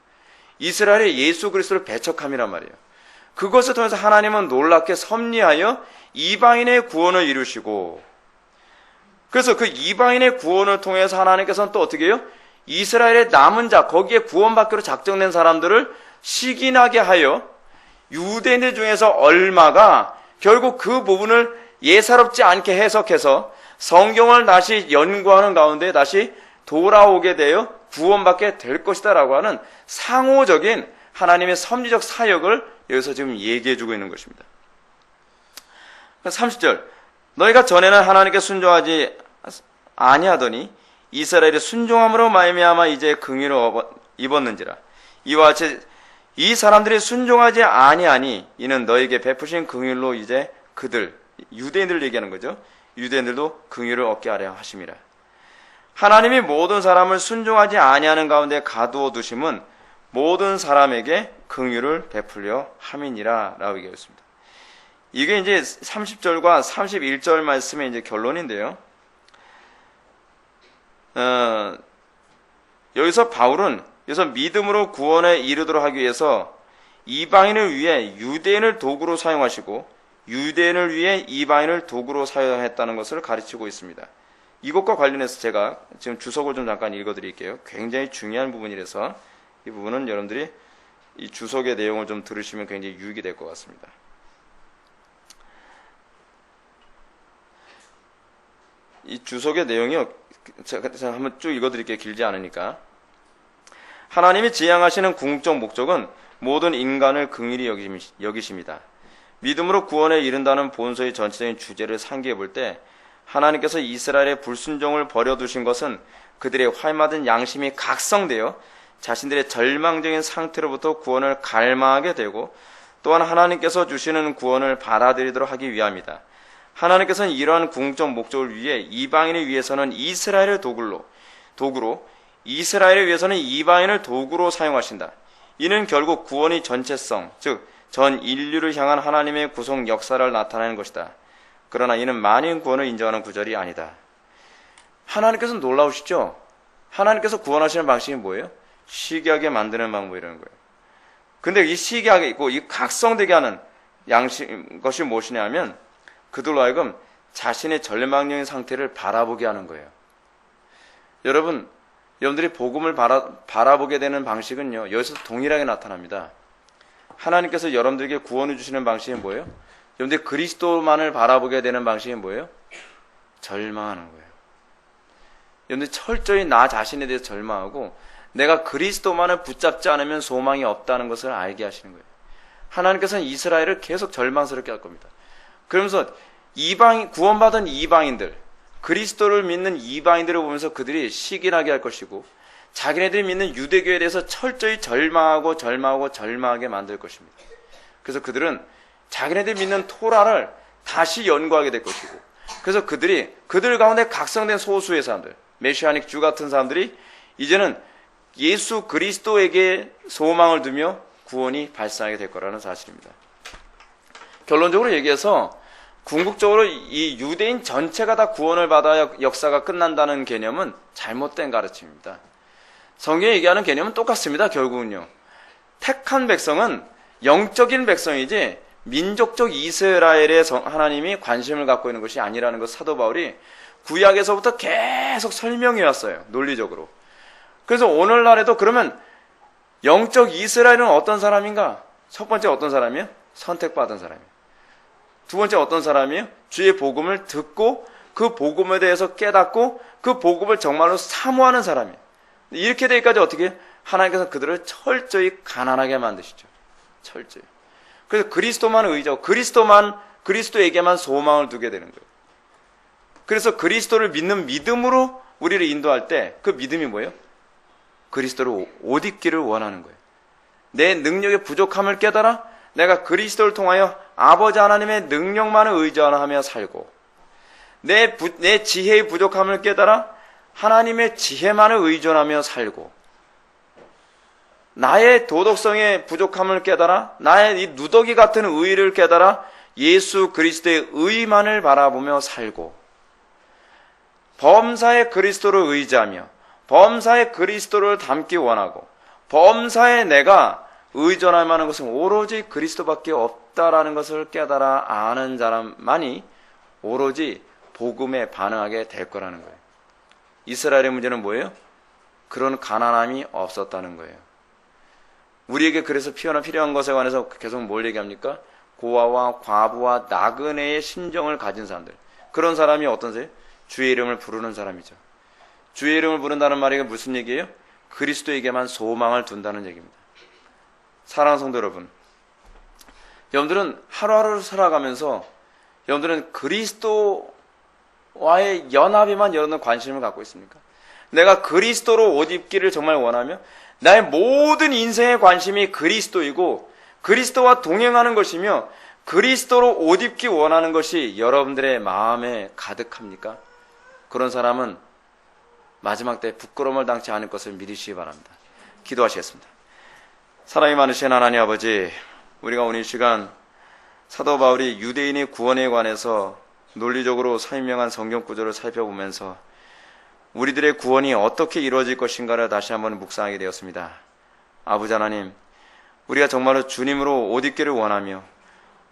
이스라엘의 예수 그리스도를 배척함이란 말이에요. 그것을 통해서 하나님은 놀랍게 섭리하여 이방인의 구원을 이루시고, 그래서 그 이방인의 구원을 통해서 하나님께서는 또 어떻게 해요? 이스라엘의 남은 자, 거기에 구원받기로 작정된 사람들을 시기나게 하여 유대인들 중에서 얼마가 결국 그 부분을 예사롭지 않게 해석해서 성경을 다시 연구하는 가운데 다시 돌아오게 되어 구원받게 될 것이다 라고 하는 상호적인 하나님의 섭리적 사역을 여기서 지금 얘기해주고 있는 것입니다. 30절, 너희가 전에는 하나님께 순종하지 아니하더니 이스라엘의 순종함으로 말미암아 이제 긍휼을 입었는지라. 이와 같이 이 사람들이 순종하지 아니하니 이는 너에게 베푸신 긍휼로 이제 그들, 유대인들을 얘기하는 거죠. 유대인들도 긍휼을 얻게 하려 하심이라. 하나님이 모든 사람을 순종하지 아니하는 가운데 가두어 두심은 모든 사람에게 긍휼을 베풀려 함이니라 라고 얘기했습니다. 이게 이제 30절과 31절 말씀의 이제 결론인데요. 여기서 바울은 믿음으로 구원에 이르도록 하기 위해서 이방인을 위해 유대인을 도구로 사용하시고 유대인을 위해 이방인을 도구로 사용했다는 것을 가르치고 있습니다. 이것과 관련해서 제가 지금 주석을 좀 잠깐 읽어드릴게요. 굉장히 중요한 부분이라서 이 부분은 여러분들이 이 주석의 내용을 좀 들으시면 굉장히 유익이 될 것 같습니다. 이 주석의 내용이 제가 한번 쭉 읽어드릴게요. 길지 않으니까. 하나님이 지향하시는 궁극적 목적은 모든 인간을 긍휼히 여기십니다. 믿음으로 구원에 이른다는 본서의 전체적인 주제를 상기해 볼 때 하나님께서 이스라엘의 불순종을 버려두신 것은 그들의 활맞은 양심이 각성되어 자신들의 절망적인 상태로부터 구원을 갈망하게 되고 또한 하나님께서 주시는 구원을 받아들이도록 하기 위함이다. 하나님께서는 이러한 궁극적 목적을 위해 이방인을 위해서는 이스라엘의 도구로 이스라엘을 위해서는 이방인을 도구로 사용하신다. 이는 결국 구원의 전체성, 즉 전 인류를 향한 하나님의 구속 역사를 나타내는 것이다. 그러나 이는 만인 구원을 인정하는 구절이 아니다. 하나님께서는 놀라우시죠? 하나님께서 구원하시는 방식이 뭐예요? 시기하게 만드는 방법이라는 거예요. 근데 이 시기하게 있고 이 각성되게 하는 것이 무엇이냐면 그들로 하여금 자신의 절망적인 상태를 바라보게 하는 거예요. 여러분들이 복음을 바라보게 되는 방식은요, 여기서 동일하게 나타납니다. 하나님께서 여러분들에게 구원을 주시는 방식이 뭐예요? 여러분들이 그리스도만을 바라보게 되는 방식이 뭐예요? 절망하는 거예요. 여러분들이 철저히 나 자신에 대해서 절망하고 내가 그리스도만을 붙잡지 않으면 소망이 없다는 것을 알게 하시는 거예요. 하나님께서는 이스라엘을 계속 절망스럽게 할 겁니다. 그러면서 구원받은 이방인들, 그리스도를 믿는 이방인들을 보면서 그들이 시기나게 할 것이고 자기네들이 믿는 유대교에 대해서 철저히 절망하게 만들 것입니다. 그래서 그들은 자기네들이 믿는 토라를 다시 연구하게 될 것이고 그래서 그들 가운데 각성된 소수의 사람들, 메시아닉 주 같은 사람들이 이제는 예수 그리스도에게 소망을 두며 구원이 발생하게 될 거라는 사실입니다. 결론적으로 얘기해서 궁극적으로 이 유대인 전체가 다 구원을 받아야 역사가 끝난다는 개념은 잘못된 가르침입니다. 성경이 얘기하는 개념은 똑같습니다. 결국은요. 택한 백성은 영적인 백성이지 민족적 이스라엘에 하나님이 관심을 갖고 있는 것이 아니라는 것 사도 바울이 구약에서부터 계속 설명해 왔어요. 논리적으로. 그래서 오늘날에도 그러면 영적 이스라엘은 어떤 사람인가? 첫 번째 어떤 사람이에요? 선택받은 사람이에요. 두 번째 어떤 사람이에요? 주의 복음을 듣고 그 복음에 대해서 깨닫고 그 복음을 정말로 사모하는 사람이에요. 이렇게 되기까지 어떻게 해요? 하나님께서 그들을 철저히 가난하게 만드시죠. 철저히. 그래서 그리스도만 의지하고 그리스도에게만 소망을 두게 되는 거예요. 그래서 그리스도를 믿는 믿음으로 우리를 인도할 때 그 믿음이 뭐예요? 그리스도를 옷 입기를 원하는 거예요. 내 능력의 부족함을 깨달아 내가 그리스도를 통하여 아버지 하나님의 능력만을 의존하며 살고 내 지혜의 부족함을 깨달아 하나님의 지혜만을 의존하며 살고 나의 도덕성의 부족함을 깨달아 나의 이 누더기 같은 의의를 깨달아 예수 그리스도의 의만을 바라보며 살고 범사에 그리스도를 의지하며 범사에 그리스도를 닮기 원하고 범사에 내가 의존할 만한 것은 오로지 그리스도밖에 없다라는 것을 깨달아 아는 사람만이 오로지 복음에 반응하게 될 거라는 거예요. 이스라엘의 문제는 뭐예요? 그런 가난함이 없었다는 거예요. 우리에게 그래서 필요한 것에 관해서 계속 뭘 얘기합니까? 고아와 과부와 나그네의 심정을 가진 사람들. 그런 사람이 어떤 사람이에요? 주의 이름을 부르는 사람이죠. 주의 이름을 부른다는 말이 무슨 얘기예요? 그리스도에게만 소망을 둔다는 얘기입니다. 사랑하는 성도 여러분, 여러분들은 하루하루를 살아가면서 여러분들은 그리스도와의 연합에만 여러분들 관심을 갖고 있습니까? 내가 그리스도로 옷 입기를 정말 원하며 나의 모든 인생의 관심이 그리스도이고 그리스도와 동행하는 것이며 그리스도로 옷 입기 원하는 것이 여러분들의 마음에 가득합니까? 그런 사람은 마지막 때 부끄러움을 당치 않을 것을 믿으시기 바랍니다. 기도하시겠습니다. 사랑이 많으신 하나님 아버지, 우리가 오늘 이 시간 사도 바울이 유대인의 구원에 관해서 논리적으로 설명한 성경 구절을 살펴보면서 우리들의 구원이 어떻게 이루어질 것인가를 다시 한번 묵상하게 되었습니다. 아버지 하나님, 우리가 정말로 주님으로 옷 입기를 원하며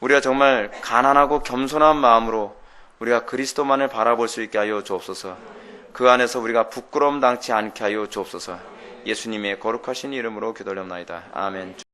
우리가 정말 가난하고 겸손한 마음으로 우리가 그리스도만을 바라볼 수 있게 하여 주옵소서. 그 안에서 우리가 부끄러움 당치 않게 하여 주옵소서. 예수님의 거룩하신 이름으로 기도하옵나이다. 아멘.